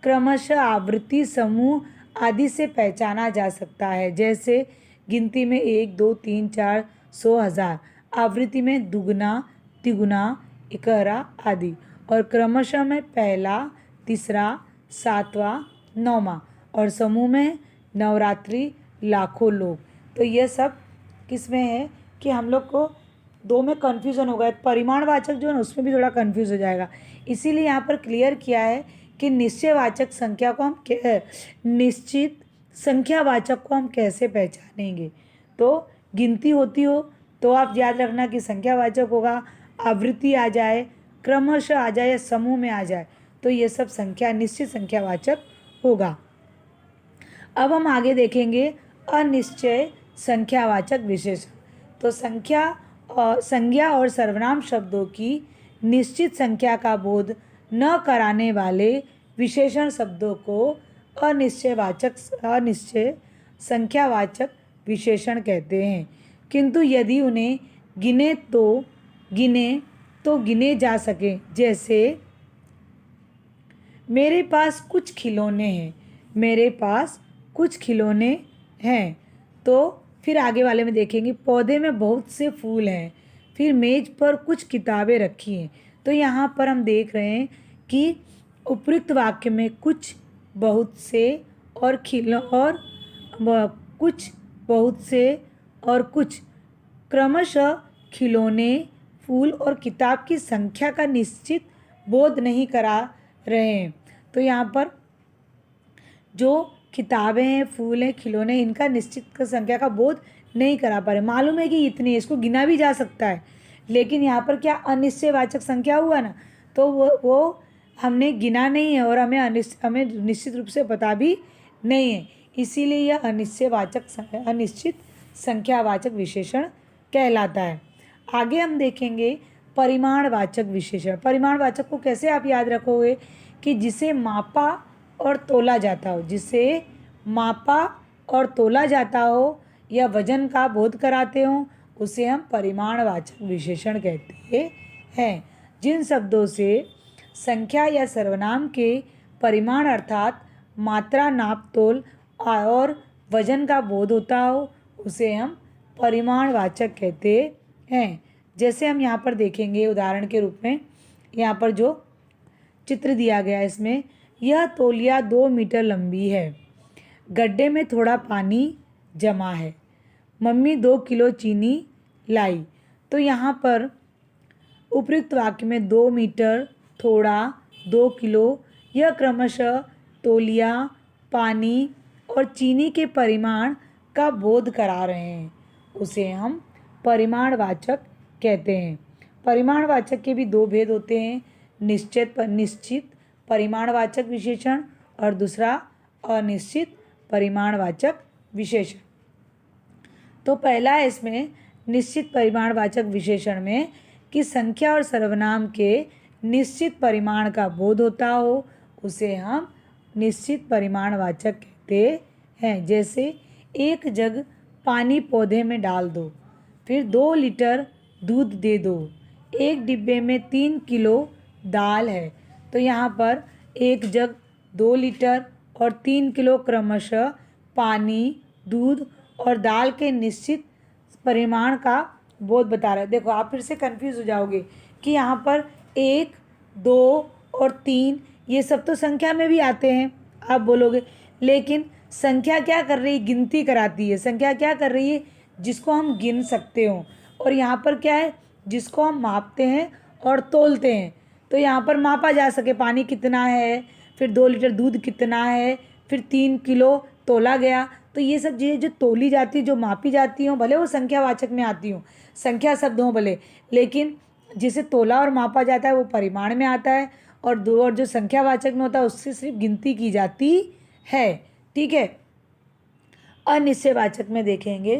क्रमशः, आवृत्ति, समूह आदि से पहचाना जा सकता है। जैसे गिनती में 1, 2, 3, 4, 100, 1000, आवृत्ति में दुगुना, तिगुना, इकहरा आदि, और क्रमशः में पहला, तीसरा, सातवां, नौवां, और समूह में नवरात्रि, लाखों लोग। तो ये सब किस में है कि हम लोग को दो में कन्फ्यूज़न होगा, परिमाणवाचक जो है ना उसमें भी थोड़ा कन्फ्यूज़ हो जाएगा। इसीलिए यहाँ पर क्लियर किया है कि निश्चयवाचक संख्या को हम निश्चित संख्यावाचक को हम कैसे पहचानेंगे। तो गिनती होती हो तो आप याद रखना कि संख्यावाचक होगा, आवृत्ति आ जाए, क्रमशः आ जाए, समूह में आ जाए, तो ये सब संख्या निश्चित संख्यावाचक होगा। अब हम आगे देखेंगे अनिश्चय संख्यावाचक विशेषण। तो संज्ञा और सर्वनाम शब्दों की निश्चित संख्या का बोध न कराने वाले विशेषण शब्दों को अनिश्चय संख्यावाचक विशेषण कहते हैं, किंतु यदि उन्हें गिने तो गिने जा सके। जैसे मेरे पास कुछ खिलौने हैं, मेरे पास कुछ खिलौने हैं। तो फिर आगे वाले में देखेंगे पौधे में बहुत से फूल हैं, फिर मेज पर कुछ किताबें रखी हैं। तो यहाँ पर हम देख रहे हैं कि उपयुक्त वाक्य में कुछ, बहुत से और कुछ, बहुत से और कुछ क्रमशः खिलौने, फूल और किताब की संख्या का निश्चित बोध नहीं करा रहे हैं। तो यहाँ पर जो किताबें हैं, फूल हैं, खिलौने, इनका निश्चित संख्या का बोध नहीं करा पा रहे। मालूम है कि इतनी, इसको गिना भी जा सकता है, लेकिन यहाँ पर क्या अनिश्चयवाचक संख्या हुआ ना, तो वो हमने गिना नहीं है और हमें निश्चित रूप से पता भी नहीं है, इसीलिए यह अनिश्चित संख्यावाचक विशेषण कहलाता है। आगे हम देखेंगे परिमाणवाचक विशेषण। परिमाणवाचक को कैसे आप याद रखोगे कि जिसे मापा और तोला जाता हो, जिसे मापा और तोला जाता हो या वजन का बोध कराते हो, उसे हम परिमाणवाचक विशेषण कहते हैं। जिन शब्दों से संख्या या सर्वनाम के परिमाण अर्थात मात्रा, नाप तोल और वजन का बोध होता हो, उसे हम परिमाणवाचक कहते हैं। जैसे हम यहाँ पर देखेंगे उदाहरण के रूप में, यहाँ पर जो चित्र दिया गया है इसमें, यह तौलिया 2 मीटर लंबी है, गड्ढे में थोड़ा पानी जमा है, मम्मी 2 किलो चीनी लाई। तो यहाँ पर उपयुक्त वाक्य में 2 मीटर, थोड़ा, 2 किलो, यह क्रमशः तौलिया, पानी और चीनी के परिमाण का बोध करा रहे हैं, उसे हम परिमाणवाचक कहते हैं। परिमाणवाचक के भी दो भेद होते हैं, निश्चित परिमाणवाचक विशेषण और दूसरा अनिश्चित परिमाणवाचक विशेषण। तो पहला है इसमें निश्चित परिमाणवाचक विशेषण में कि संख्या और सर्वनाम के निश्चित परिमाण का बोध होता हो, उसे हम निश्चित परिमाणवाचक कहते हैं। जैसे 1 जग पानी पौधे में डाल दो, फिर 2 लीटर दूध दे दो, 1 डिब्बे में 3 किलो दाल है। तो यहाँ पर 1 जग, 2 लीटर और 3 किलो क्रमशः पानी, दूध और दाल के निश्चित परिमाण का बोध बता रहा है। देखो आप फिर से कंफ्यूज हो जाओगे कि यहाँ पर 1, 2 और 3 ये सब तो संख्या में भी आते हैं, आप बोलोगे, लेकिन संख्या क्या कर रही है, गिनती कराती है। संख्या क्या कर रही है, जिसको हम गिन सकते हो, और यहाँ पर क्या है, जिसको हम मापते हैं और तोलते हैं। तो यहाँ पर मापा जा सके पानी कितना है, फिर 2 लीटर दूध कितना है, फिर 3 किलो तोला गया। तो ये सब चीज़ें जो तोली जाती है, जो मापी जाती हों, भले वो संख्यावाचक में आती हों, संख्या शब्द हों भले, लेकिन जिसे तोला और मापा जाता है वो परिमाण में आता है, और जो संख्यावाचक में होता है उससे सिर्फ गिनती की जाती है। ठीक है, अनिश्चयवाचक में देखेंगे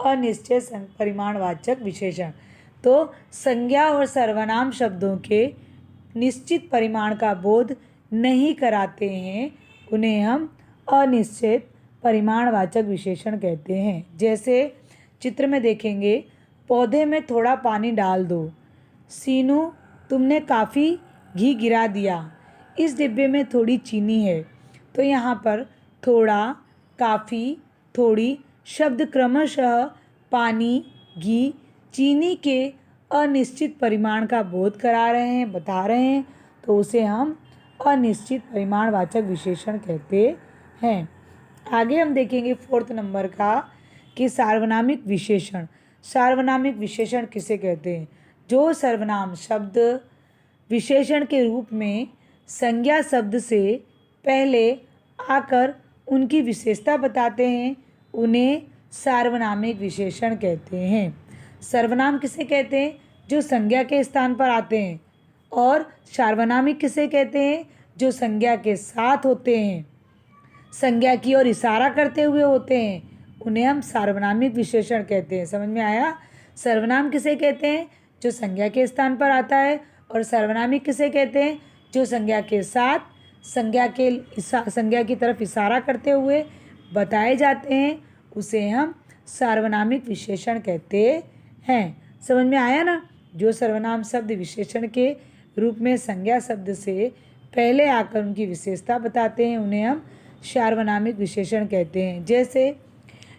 अनिश्चय परिमाणवाचक विशेषण। तो संज्ञा और सर्वनाम शब्दों के निश्चित परिमाण का बोध नहीं कराते हैं, उन्हें हम अनिश्चित परिमाणवाचक विशेषण कहते हैं। जैसे चित्र में देखेंगे, पौधे में थोड़ा पानी डाल दो। सीनू, तुमने काफ़ी घी गिरा दिया। इस डिब्बे में थोड़ी चीनी है। तो यहाँ पर थोड़ा, काफ़ी, थोड़ी शब्द क्रमशः पानी, घी, चीनी के अनिश्चित परिमाण का बोध करा रहे हैं, बता रहे हैं, तो उसे हम अनिश्चित परिमाणवाचक विशेषण कहते हैं। आगे हम देखेंगे 4th नंबर का कि सार्वनामिक विशेषण। सार्वनामिक विशेषण किसे कहते हैं? जो सर्वनाम शब्द विशेषण के रूप में संज्ञा शब्द से पहले आकर उनकी विशेषता बताते हैं, उन्हें सार्वनामिक विशेषण कहते हैं। सर्वनाम किसे कहते हैं? जो संज्ञा के स्थान पर आते हैं। और सार्वनामिक किसे कहते हैं? जो संज्ञा के साथ होते हैं, संज्ञा की ओर इशारा करते हुए होते हैं, उन्हें हम सार्वनामिक विशेषण कहते हैं। समझ में आया? सर्वनाम किसे कहते हैं? जो संज्ञा के स्थान पर आता है। और सर्वनामिक किसे कहते हैं? जो संज्ञा के साथ संज्ञा की तरफ इशारा करते हुए बताए जाते हैं, उसे हम सार्वनामिक विशेषण कहते हैं। समझ में आया ना? जो सर्वनाम शब्द विशेषण के रूप में संज्ञा शब्द से पहले आकर उनकी विशेषता बताते हैं, उन्हें हम सार्वनामिक विशेषण कहते हैं। जैसे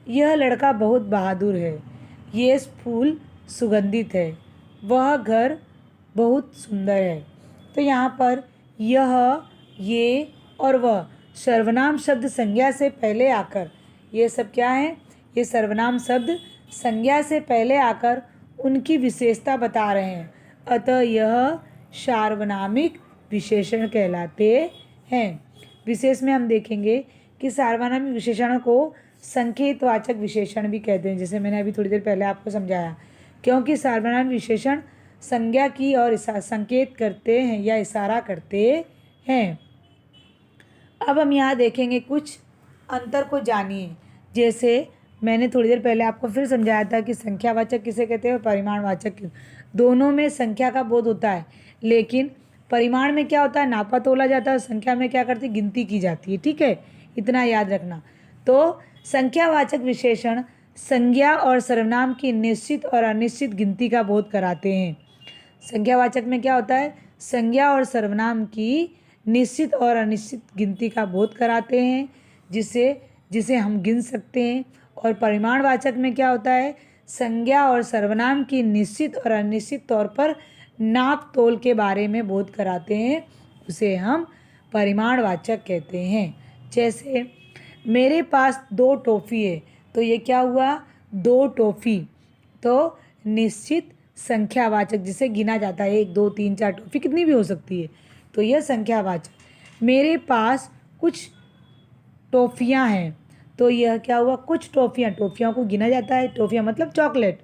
यह लड़का बहुत बहादुर है, ये फूल सुगंधित है, वह घर बहुत सुंदर है। तो यहाँ पर यह, ये और वह सर्वनाम शब्द संज्ञा से पहले आकर, ये सब क्या है? ये सर्वनाम शब्द संज्ञा से पहले आकर उनकी विशेषता बता रहे हैं, अतः यह सार्वनामिक विशेषण कहलाते हैं। विशेष में हम देखेंगे कि सार्वनामिक विशेषणों को संकेतवाचक विशेषण भी कहते हैं, जैसे मैंने अभी थोड़ी देर पहले आपको समझाया। क्योंकि सार्वनामिक विशेषण संज्ञा की और संकेत करते हैं या इशारा करते हैं। अब हम यहाँ देखेंगे कुछ अंतर को जानिए। जैसे मैंने थोड़ी देर पहले आपको फिर समझाया था कि संख्यावाचक किसे कहते हैं और परिमाणवाचक। दोनों में संख्या का बोध होता है, लेकिन परिमाण में क्या होता है? नापा तोला जाता है, और संख्या में क्या करती है? गिनती की जाती है। ठीक है, इतना याद रखना। तो संख्यावाचक विशेषण संज्ञा और सर्वनाम की निश्चित और अनिश्चित गिनती का बोध कराते हैं। संख्यावाचक में क्या होता है? संज्ञा और सर्वनाम की निश्चित और अनिश्चित गिनती का बोध कराते हैं, जिसे हम गिन सकते हैं। और परिमाणवाचक में क्या होता है? संज्ञा और सर्वनाम की निश्चित और अनिश्चित तौर पर नाप तोल के बारे में बोध कराते हैं, उसे हम परिमाणवाचक कहते हैं। जैसे मेरे पास 2 टॉफ़ी है, तो ये क्या हुआ? 2 टॉफ़ी। तो निश्चित संख्यावाचक जिसे गिना जाता है, 1 2 3 4 टॉफ़ी कितनी भी हो सकती है, तो यह संख्यावाचक। मेरे पास कुछ टॉफ़ियाँ हैं, तो यह क्या हुआ? कुछ टॉफ़ियाँ। टॉफ़ियों को गिना जाता है, टॉफ़ियाँ मतलब चॉकलेट।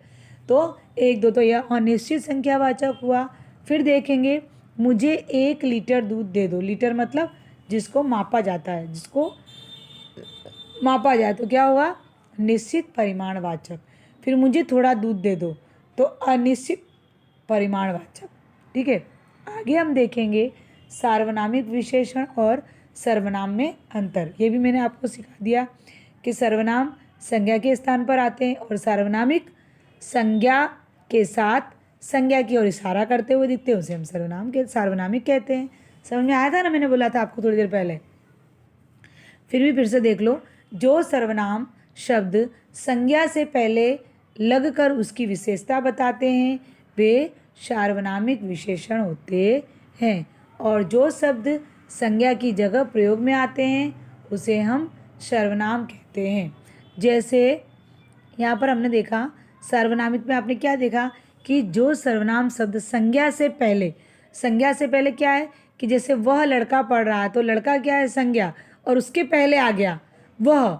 तो 1 2, तो यह अनिश्चित संख्यावाचक हुआ। फिर देखेंगे मुझे 1 लीटर दूध दे दो। लीटर मतलब जिसको मापा जाता है, जिसको मापा जाए, तो क्या हुआ? निश्चित परिमाणवाचक। फिर मुझे थोड़ा दूध दे दो, तो अनिश्चित परिमाणवाचक। ठीक है, आगे हम देखेंगे सार्वनामिक विशेषण और सर्वनाम में अंतर। ये भी मैंने आपको सिखा दिया कि सर्वनाम संज्ञा के स्थान पर आते हैं और सार्वनामिक संज्ञा के साथ संज्ञा की ओर इशारा करते हुए दिखते हैं, उसे हम सार्वनामिक कहते हैं। समझ में आया था ना? मैंने बोला था आपको थोड़ी देर पहले। फिर से देख लो। जो सर्वनाम शब्द संज्ञा से पहले लगकर उसकी विशेषता बताते हैं, वे सार्वनामिक विशेषण होते हैं। और जो शब्द संज्ञा की जगह प्रयोग में आते हैं, उसे हम सर्वनाम कहते हैं। जैसे यहाँ पर हमने देखा सार्वनामिक में, आपने क्या देखा कि जो सर्वनाम शब्द संज्ञा से पहले क्या है कि जैसे वह लड़का पढ़ रहा है, तो लड़का क्या है? संज्ञा, और उसके पहले आ गया वह,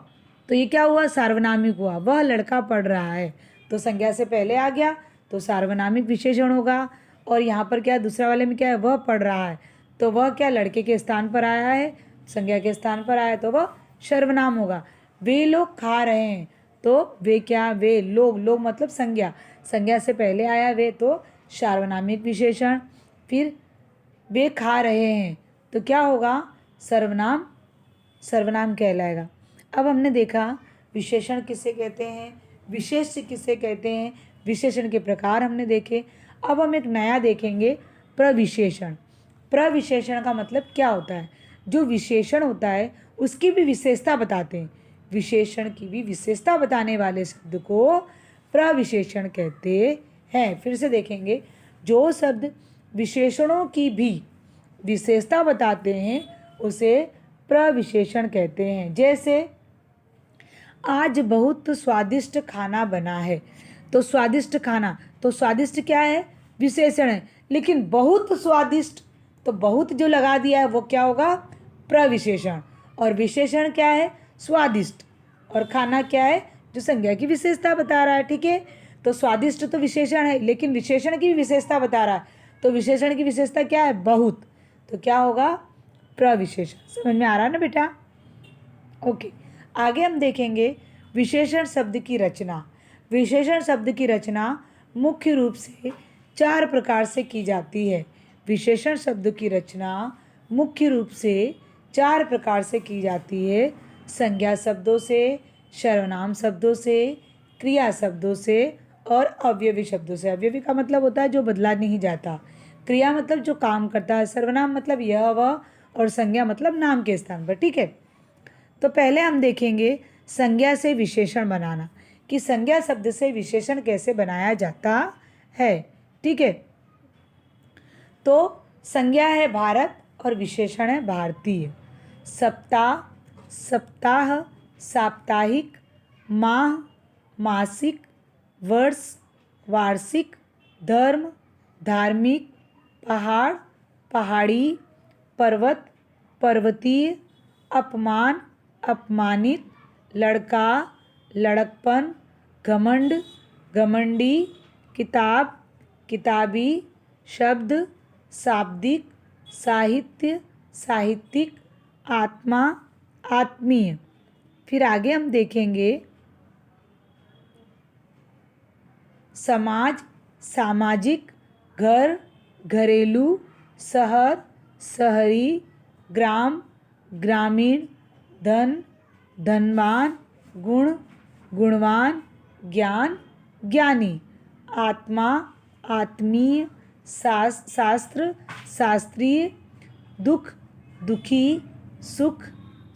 तो ये क्या हुआ? सार्वनामिक हुआ। वह लड़का पढ़ रहा है, तो संज्ञा से पहले आ गया तो सार्वनामिक विशेषण होगा। और यहाँ पर क्या, दूसरा वाले में क्या है? वह पढ़ रहा है, तो वह क्या लड़के के स्थान पर आया है, संज्ञा के स्थान पर आया, तो वह सर्वनाम होगा। वे लोग खा रहे हैं, तो वे क्या, वे लोग, लोग मतलब संज्ञा, संज्ञा से पहले आया वे तो सार्वनामिक विशेषण। फिर वे खा रहे हैं तो क्या होगा, सर्वनाम, सर्वनाम कहलाएगा। अब हमने देखा विशेषण किसे कहते हैं, विशेष्य किसे कहते हैं, विशेषण के प्रकार हमने देखे। अब हम एक नया देखेंगे, प्रविशेषण। प्रविशेषण का मतलब क्या होता है, जो विशेषण होता है उसकी भी विशेषता बताते हैं, विशेषण की भी विशेषता बताने वाले शब्द को प्रविशेषण कहते हैं। फिर से देखेंगे, जो शब्द विशेषणों की भी विशेषता बताते हैं उसे प्रविशेषण कहते हैं। जैसे आज बहुत स्वादिष्ट खाना बना है, तो स्वादिष्ट खाना, तो स्वादिष्ट क्या है, विशेषण है, लेकिन बहुत स्वादिष्ट, तो बहुत जो लगा दिया है वो क्या होगा, प्रविशेषण। और विशेषण क्या है, स्वादिष्ट, और खाना क्या है, जो संज्ञा की विशेषता बता रहा है। ठीक है, तो स्वादिष्ट तो विशेषण है, लेकिन विशेषण की भी विशेषता बता रहा है, तो विशेषण की विशेषता क्या है, बहुत, तो क्या होगा, प्रविशेषण। समझ में आ रहा है ना बेटा? ओके, आगे हम देखेंगे विशेषण शब्द की रचना। विशेषण शब्द की रचना मुख्य रूप से 4 प्रकार से की जाती है। विशेषण शब्द की रचना मुख्य रूप से 4 प्रकार से की जाती है, संज्ञा शब्दों से, सर्वनाम शब्दों से, क्रिया शब्दों से और अवयवी शब्दों से। अवयवी का मतलब होता है जो बदला नहीं जाता, क्रिया मतलब जो काम करता है, सर्वनाम मतलब यह वह, और संज्ञा मतलब नाम के स्थान पर। ठीक है, तो पहले हम देखेंगे संज्ञा से विशेषण बनाना, कि संज्ञा शब्द से विशेषण कैसे बनाया जाता है। ठीक है, तो संज्ञा है भारत और विशेषण है भारतीय। सप्ताह, सप्ताह, साप्ताहिक, माह, मासिक, वर्ष, वार्षिक, धर्म, धार्मिक, पहाड़, पहाड़ी, पर्वत, पर्वतीय, अपमान, अपमानित, लड़का, लड़कपन, घमंड, घमंडी, किताब, किताबी, शब्द, शाब्दिक, साहित्य, साहित्यिक, आत्मा, आत्मीय। फिर आगे हम देखेंगे समाज, सामाजिक, घर, घरेलू, शहर, शहरी, ग्राम, ग्रामीण, धन, धनवान, गुण, गुणवान, ज्ञान, ज्ञानी, आत्मा, आत्मीय, शास्त्र, शास्त्रीय, दुख, दुखी, सुख,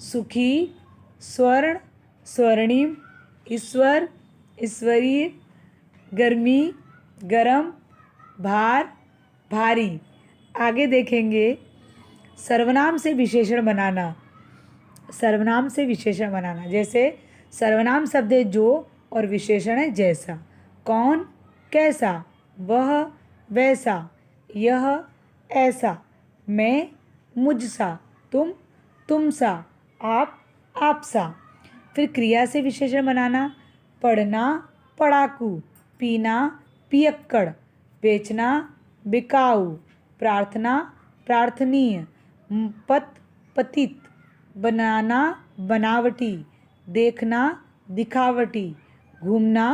सुखी, स्वर्ण, स्वर्णिम, ईश्वर, ईश्वरीय, गर्मी, गरम, भार, भारी। आगे देखेंगे सर्वनाम से विशेषण बनाना। सर्वनाम से विशेषण बनाना, जैसे सर्वनाम शब्द है जो, और विशेषण है जैसा। कौन, कैसा, वह, वैसा, यह, ऐसा, मैं, मुझसा, तुम, तुमसा, आप, आपसा। फिर क्रिया से विशेषण बनाना, पढ़ना, पढ़ाकू, पीना, पियक्कड़, बेचना, बिकाऊ, प्रार्थना, प्रार्थनीय, पत, पतित, बनाना, बनावटी, देखना, दिखावटी, घूमना,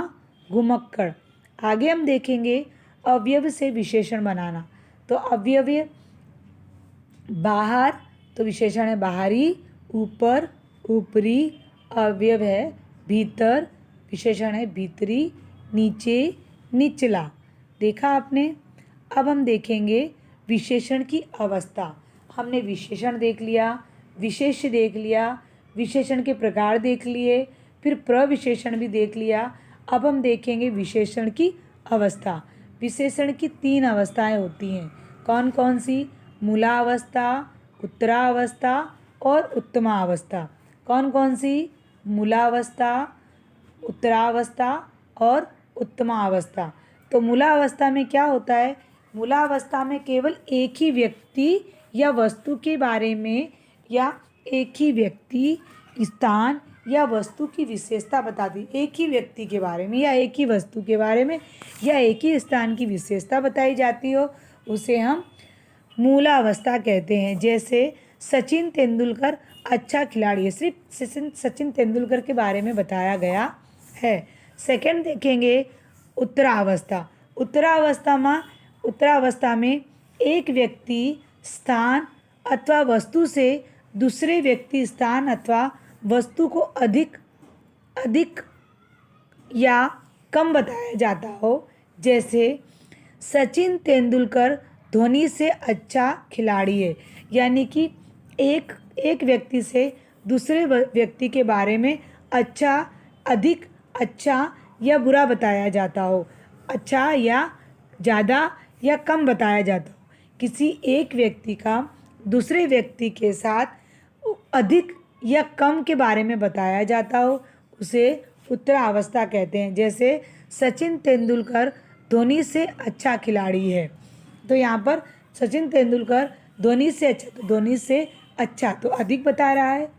घुमक्कड़। आगे हम देखेंगे अवयव से विशेषण बनाना। तो अवयव बाहर, तो विशेषण है बाहरी, ऊपर, ऊपरी, अवयव है भीतर, विशेषण है भीतरी, नीचे, निचला। देखा आपने? अब हम देखेंगे विशेषण की अवस्था। हमने विशेषण देख लिया, विशेष्य देख लिया, विशेषण के प्रकार देख लिए, फिर प्रविशेषण भी देख लिया। अब हम देखेंगे विशेषण की अवस्था। विशेषण की 3 अवस्थाएं होती हैं। कौन कौन सी? मूलावस्था, उत्तरावस्था और उत्तमावस्था। कौन कौन सी? मूलावस्था, उत्तरावस्था और उत्तमावस्था। तो मूलावस्था में क्या होता है? मूलावस्था में केवल एक ही व्यक्ति या वस्तु के बारे में, या एक ही व्यक्ति, स्थान या वस्तु की विशेषता बता दी। एक ही व्यक्ति के बारे में या एक ही वस्तु के बारे में या एक ही स्थान की विशेषता बताई जाती हो, उसे हम मूलावस्था कहते हैं। जैसे सचिन तेंदुलकर अच्छा खिलाड़ी है, सिर्फ सचिन तेंदुलकर के बारे में बताया गया है। सेकंड देखेंगे उत्तरावस्था। उत्तरावस्था में एक व्यक्ति स्थान अथवा वस्तु से दूसरे व्यक्ति स्थान अथवा वस्तु को अधिक या कम बताया जाता हो। जैसे सचिन तेंदुलकर धोनी से अच्छा खिलाड़ी है, यानी कि एक व्यक्ति से दूसरे व्यक्ति के बारे में अच्छा, अधिक, अच्छा या बुरा बताया जाता हो, अच्छा या ज़्यादा या कम बताया जाता हो। किसी एक व्यक्ति का दूसरे व्यक्ति के साथ अधिक या कम के बारे में बताया जाता हो, उसे उत्तरावस्था कहते हैं। जैसे सचिन तेंदुलकर धोनी से अच्छा खिलाड़ी है, तो यहाँ पर सचिन तेंदुलकर धोनी से अच्छा, तो धोनी से अच्छा तो अधिक बता रहा है।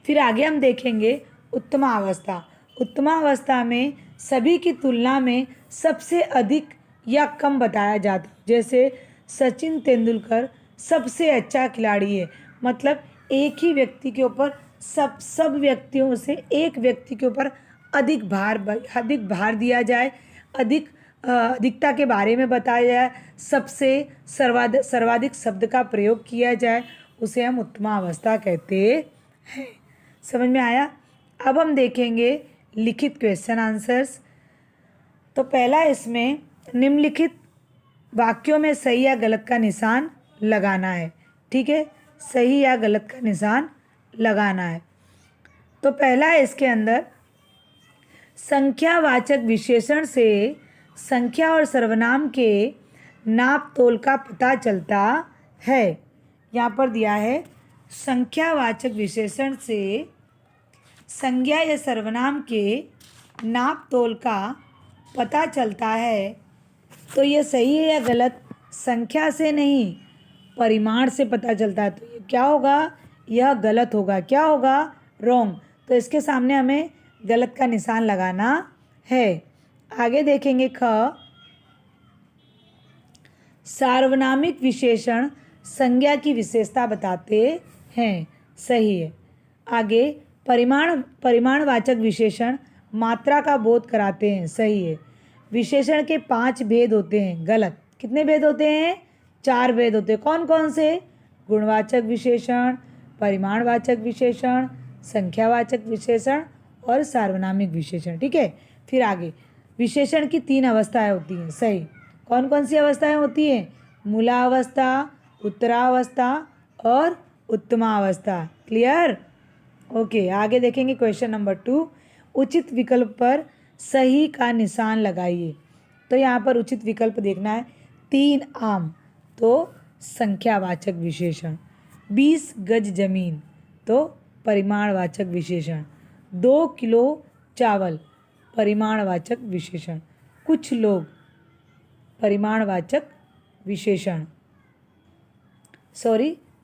फिर आगे हम देखेंगे उत्तमावस्था। उत्तमावस्था में सभी की तुलना में सबसे अधिक या कम बताया जाता है। जैसे सचिन तेंदुलकर सबसे अच्छा खिलाड़ी है, मतलब एक ही व्यक्ति के ऊपर सब व्यक्तियों से एक व्यक्ति के ऊपर अधिक भार दिया जाए, अधिकता के बारे में बताया जाए, सबसे सर्वाधिक शब्द का प्रयोग किया जाए, उसे हम उत्तमावस्था कहते हैं। समझ में आया? अब हम देखेंगे लिखित क्वेश्चन आंसर्स। तो पहला इसमें निम्नलिखित वाक्यों में सही या गलत का निशान लगाना है। ठीक है, सही या गलत का निशान लगाना है। तो पहला है इसके अंदर, संख्यावाचक विशेषण से संख्या और सर्वनाम के नाप तोल का पता चलता है। यहाँ पर दिया है संख्यावाचक विशेषण से संज्ञा या सर्वनाम के नाप तोल का पता चलता है। तो ये सही है या गलत? संख्या से नहीं, परिमाण से पता चलता है, तो ये क्या होगा? यह गलत होगा। क्या होगा? रॉन्ग। तो इसके सामने हमें गलत का निशान लगाना है। आगे देखेंगे ख, सार्वनामिक विशेषण संज्ञा की विशेषता बताते हैं, सही है। आगे परिमाणवाचक विशेषण मात्रा का बोध कराते हैं, सही है। विशेषण के 5 भेद होते हैं, गलत। कितने भेद होते हैं? 4 भेद होते हैं। कौन कौन से? गुणवाचक विशेषण, परिमाणवाचक विशेषण, संख्यावाचक विशेषण और सार्वनामिक विशेषण। ठीक है, फिर आगे विशेषण की 3 अवस्थाएं होती हैं, सही। कौन कौन सी अवस्थाएं होती हैं? मूलावस्था, उत्तरावस्था और उत्तमावस्था। क्लियर? ओके, आगे देखेंगे क्वेश्चन नंबर 2, उचित विकल्प पर सही का निशान लगाइए। तो यहाँ पर उचित विकल्प देखना है। 3 आम, तो संख्यावाचक विशेषण। 20 गज जमीन, तो परिमाणवाचक विशेषण। 2 किलो चावल, परिमाणवाचक विशेषण। कुछ लोग, परिमाणवाचक विशेषण।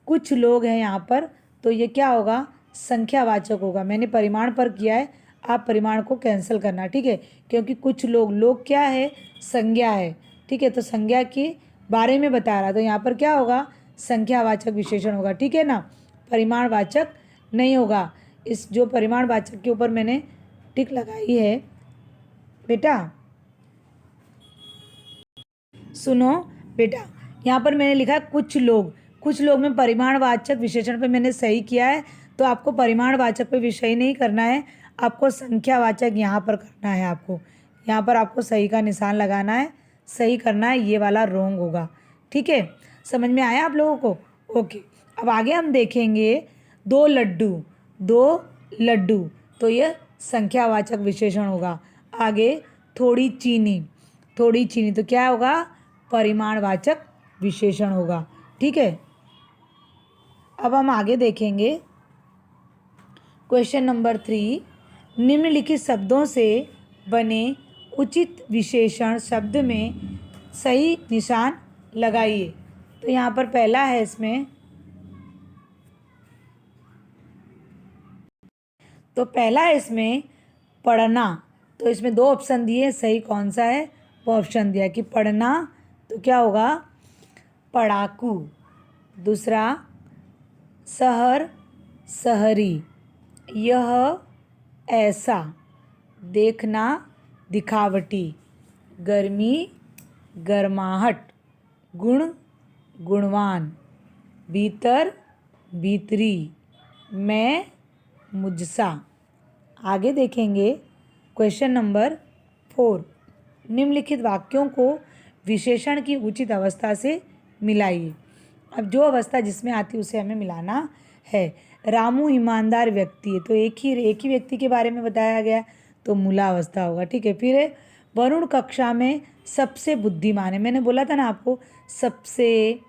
कुछ लोग हैं यहाँ पर, तो ये क्या होगा? संख्यावाचक होगा। मैंने परिमाण पर किया है, आप परिमाण को कैंसिल करना। ठीक है, क्योंकि कुछ लोग क्या है? संज्ञा है। ठीक है, तो संज्ञा के बारे में बता रहा, तो यहाँ पर क्या होगा? संख्यावाचक विशेषण होगा। ठीक है ना, परिमाणवाचक नहीं होगा। इस जो परिमाणवाचक के ऊपर मैंने टिक लगाई है बेटा, सुनो बेटा, यहाँ पर मैंने लिखा कुछ लोग में परिमाणवाचक विशेषण पे मैंने सही किया है, तो आपको परिमाणवाचक पे भी सही नहीं करना है, आपको संख्यावाचक यहाँ पर करना है। आपको यहाँ पर आपको सही का निशान लगाना है, सही करना है, ये वाला रोंग होगा। ठीक है, समझ में आया आप लोगों को? ओके, अब आगे हम देखेंगे 2 लड्डू, तो ये संख्यावाचक विशेषण होगा। आगे थोड़ी चीनी, तो क्या होगा? परिमाणवाचक विशेषण होगा। ठीक है, अब हम आगे देखेंगे क्वेश्चन नंबर 3, निम्नलिखित शब्दों से बने उचित विशेषण शब्द में सही निशान लगाइए। तो यहाँ पर पहला है इसमें, तो पहला है इसमें पढ़ना। तो इसमें 2 ऑप्शन दिए, सही कौन सा है? वो ऑप्शन दिया कि पढ़ना, तो क्या होगा? पढ़ाकू। दूसरा शहर शहरी, यह ऐसा, देखना दिखावटी, गर्मी गर्माहट, गुण गुणवान, भीतर भीतरी, मैं मुझसा। आगे देखेंगे क्वेश्चन नंबर 4। निम्नलिखित वाक्यों को विशेषण की उचित अवस्था से मिलाइए। अब जो अवस्था जिसमें आती है उसे हमें मिलाना है। रामू ईमानदार व्यक्ति है, तो एक ही व्यक्ति के बारे में बताया गया, तो मूलावस्था होगा। ठीक है। फिर है वरुण कक्षा में सबसे बुद्धिमान है। मैंने बोला था ना आपको, सबसे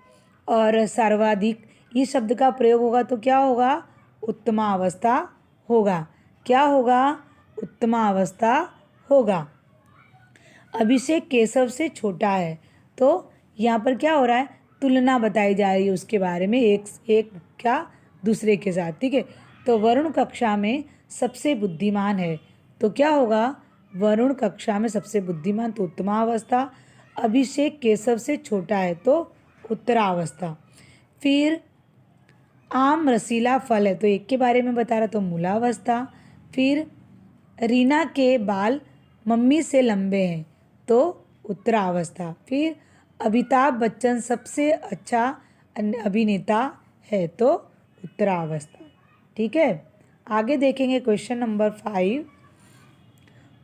और सर्वाधिक ये शब्द का प्रयोग होगा तो क्या होगा, उत्तमावस्था होगा। क्या होगा, उत्तमावस्था होगा। अभिषेक केशव से छोटा है, तो यहाँ पर क्या हो रहा है, तुलना बताई जा रही है उसके बारे में, एक क्या दूसरे के साथ। ठीक है। तो वरुण कक्षा में सबसे बुद्धिमान है, तो क्या होगा, वरुण कक्षा में सबसे बुद्धिमान, तो उत्तमावस्था। अभिषेक केशव से छोटा है, तो उत्तरावस्था। फिर आम रसीला फल है, तो एक के बारे में बता रहा, तो मूलावस्था। फिर रीना के बाल मम्मी से लंबे हैं, तो उत्तरावस्था। फिर अमिताभ बच्चन सबसे अच्छा अभिनेता है, तो उत्तरावस्था। ठीक है। आगे देखेंगे क्वेश्चन नंबर 5।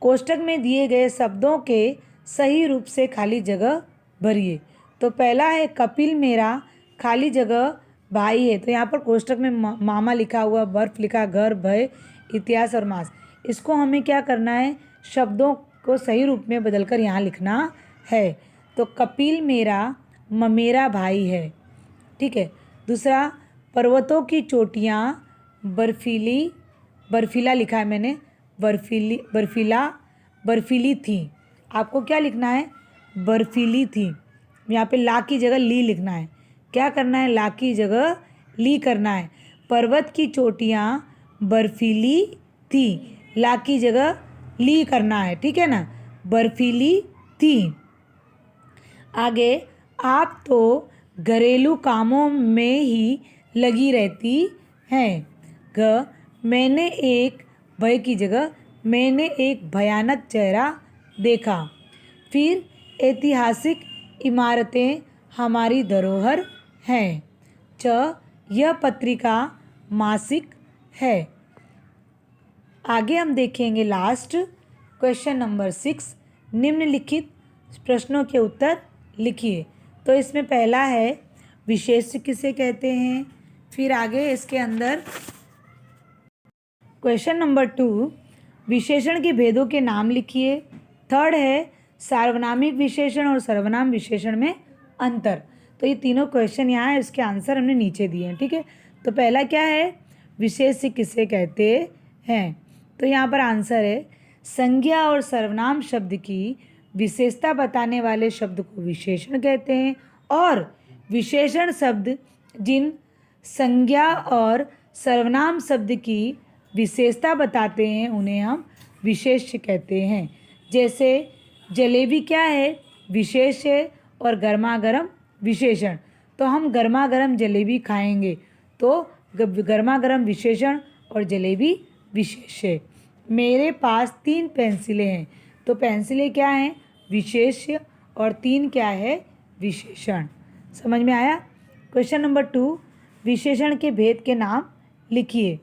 कोष्टक में दिए गए शब्दों के सही रूप से खाली जगह भरिए। तो पहला है कपिल मेरा खाली जगह भाई है, तो यहाँ पर कोष्टक में मामा लिखा हुआ, बर्फ लिखा, घर, भय, इतिहास और मास। इसको हमें क्या करना है, शब्दों को सही रूप में बदलकर यहाँ लिखना है। तो कपिल मेरा भाई है। ठीक है। दूसरा, पर्वतों की चोटियाँ बर्फीला लिखा है मैंने, बर्फीली थी। आपको क्या लिखना है, बर्फीली थी। यहाँ पे ला की जगह ली लिखना है। क्या करना है, ला की जगह ली करना है। पर्वत की चोटियाँ बर्फीली थी, ला की जगह ली करना है। ठीक है ना, बर्फीली थी। आगे, आप तो घरेलू कामों में ही लगी रहती हैं। मैंने एक भय की जगह मैंने एक भयानक चेहरा देखा। फिर ऐतिहासिक इमारतें हमारी धरोहर हैं। यह पत्रिका मासिक है। आगे हम देखेंगे लास्ट क्वेश्चन नंबर 6। निम्नलिखित प्रश्नों के उत्तर लिखिए। तो इसमें पहला है विशेष्य किसे कहते हैं। फिर आगे इसके अंदर क्वेश्चन नंबर 2, विशेषण के भेदों के नाम लिखिए। थर्ड है सार्वनामिक विशेषण और सर्वनाम विशेषण में अंतर। तो ये तीनों क्वेश्चन यहाँ है, इसके आंसर हमने नीचे दिए हैं। ठीक है। तो पहला क्या है, विशेष्य किसे कहते हैं। तो यहाँ पर आंसर है, संज्ञा और सर्वनाम शब्द की विशेषता बताने वाले शब्द को विशेषण कहते हैं, और विशेषण शब्द जिन संज्ञा और सर्वनाम शब्द की विशेषता बताते हैं उन्हें हम विशेष्य कहते हैं। जैसे जलेबी क्या है, विशेष है, और गर्मा गर्म विशेषण। तो हम गर्मा गर्म जलेबी खाएंगे, तो गर्मा गर्म विशेषण और जलेबी विशेष है। मेरे पास 3 पेंसिलें हैं, तो पेंसिलें क्या हैं, विशेष्य, और 3 क्या है, विशेषण। समझ में आया। क्वेश्चन नंबर 2, विशेषण के भेद के नाम लिखिए।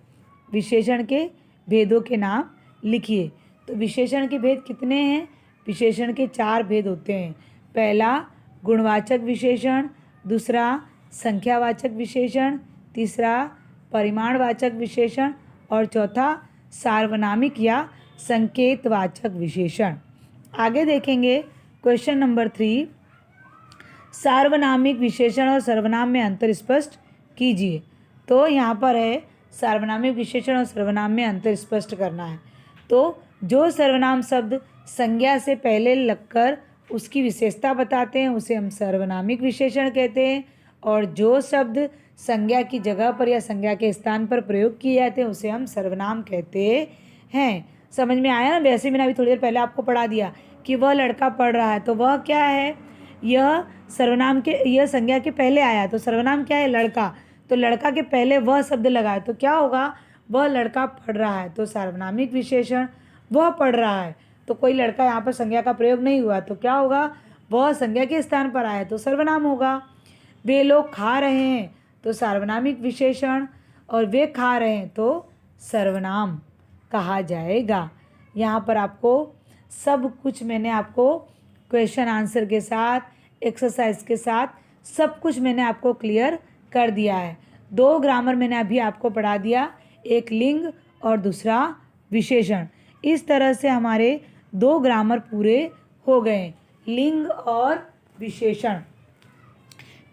विशेषण के भेदों के नाम लिखिए। तो विशेषण के भेद कितने हैं, विशेषण के 4 भेद होते हैं। पहला गुणवाचक विशेषण, दूसरा संख्यावाचक विशेषण, तीसरा परिमाणवाचक विशेषण, और चौथा सार्वनामिक या संकेतवाचक विशेषण। आगे देखेंगे क्वेश्चन नंबर 3, सार्वनामिक विशेषण और सर्वनाम में अंतर स्पष्ट कीजिए। तो यहाँ पर है सार्वनामिक विशेषण और सर्वनाम में अंतर स्पष्ट करना है। तो जो सर्वनाम शब्द संज्ञा से पहले लगकर उसकी विशेषता बताते हैं उसे हम सर्वनामिक विशेषण कहते हैं, और जो शब्द संज्ञा की जगह पर या संज्ञा के स्थान पर प्रयोग किए जाते हैं उसे हम सर्वनाम कहते हैं। समझ में आया ना। वैसे मैंने अभी थोड़ी देर पहले आपको पढ़ा दिया कि वह लड़का पढ़ रहा है, तो वह क्या है, यह सर्वनाम के, यह संज्ञा के पहले आया, तो सर्वनाम क्या है, लड़का। तो लड़का के पहले वह शब्द लगाए तो क्या होगा, वह लड़का पढ़ रहा है, तो सार्वनामिक विशेषण वह पढ़ रहा है, तो कोई लड़का यहाँ पर संज्ञा का प्रयोग नहीं हुआ, तो क्या होगा, वह संज्ञा के स्थान पर आया तो सर्वनाम होगा। वे लोग खा रहे हैं तो सार्वनामिक विशेषण, और वे खा रहे हैं तो सर्वनाम कहा जाएगा। यहाँ पर आपको सब कुछ मैंने आपको क्वेश्चन आंसर के साथ, एक्सरसाइज के साथ सब कुछ मैंने आपको क्लियर कर दिया है। 2 ग्रामर मैंने अभी आपको पढ़ा दिया, एक लिंग और दूसरा विशेषण। इस तरह से हमारे 2 ग्रामर पूरे हो गए, लिंग और विशेषण।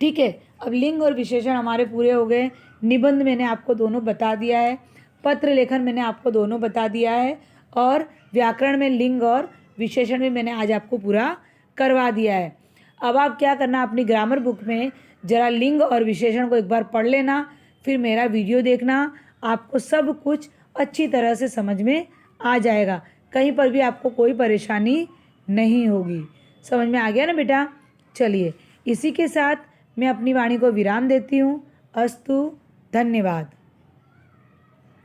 ठीक है, अब लिंग और विशेषण हमारे पूरे हो गए। निबंध मैंने आपको दोनों बता दिया है, पत्र लेखन मैंने आपको दोनों बता दिया है, और व्याकरण में लिंग और विशेषण भी मैंने आज आपको पूरा करवा दिया है। अब आप क्या करना, अपनी ग्रामर बुक में ज़रा लिंग और विशेषण को एक बार पढ़ लेना, फिर मेरा वीडियो देखना, आपको सब कुछ अच्छी तरह से समझ में आ जाएगा, कहीं पर भी आपको कोई परेशानी नहीं होगी। समझ में आ गया ना बेटा? चलिए, इसी के साथ मैं अपनी वाणी को विराम देती हूँ। अस्तु, धन्यवाद।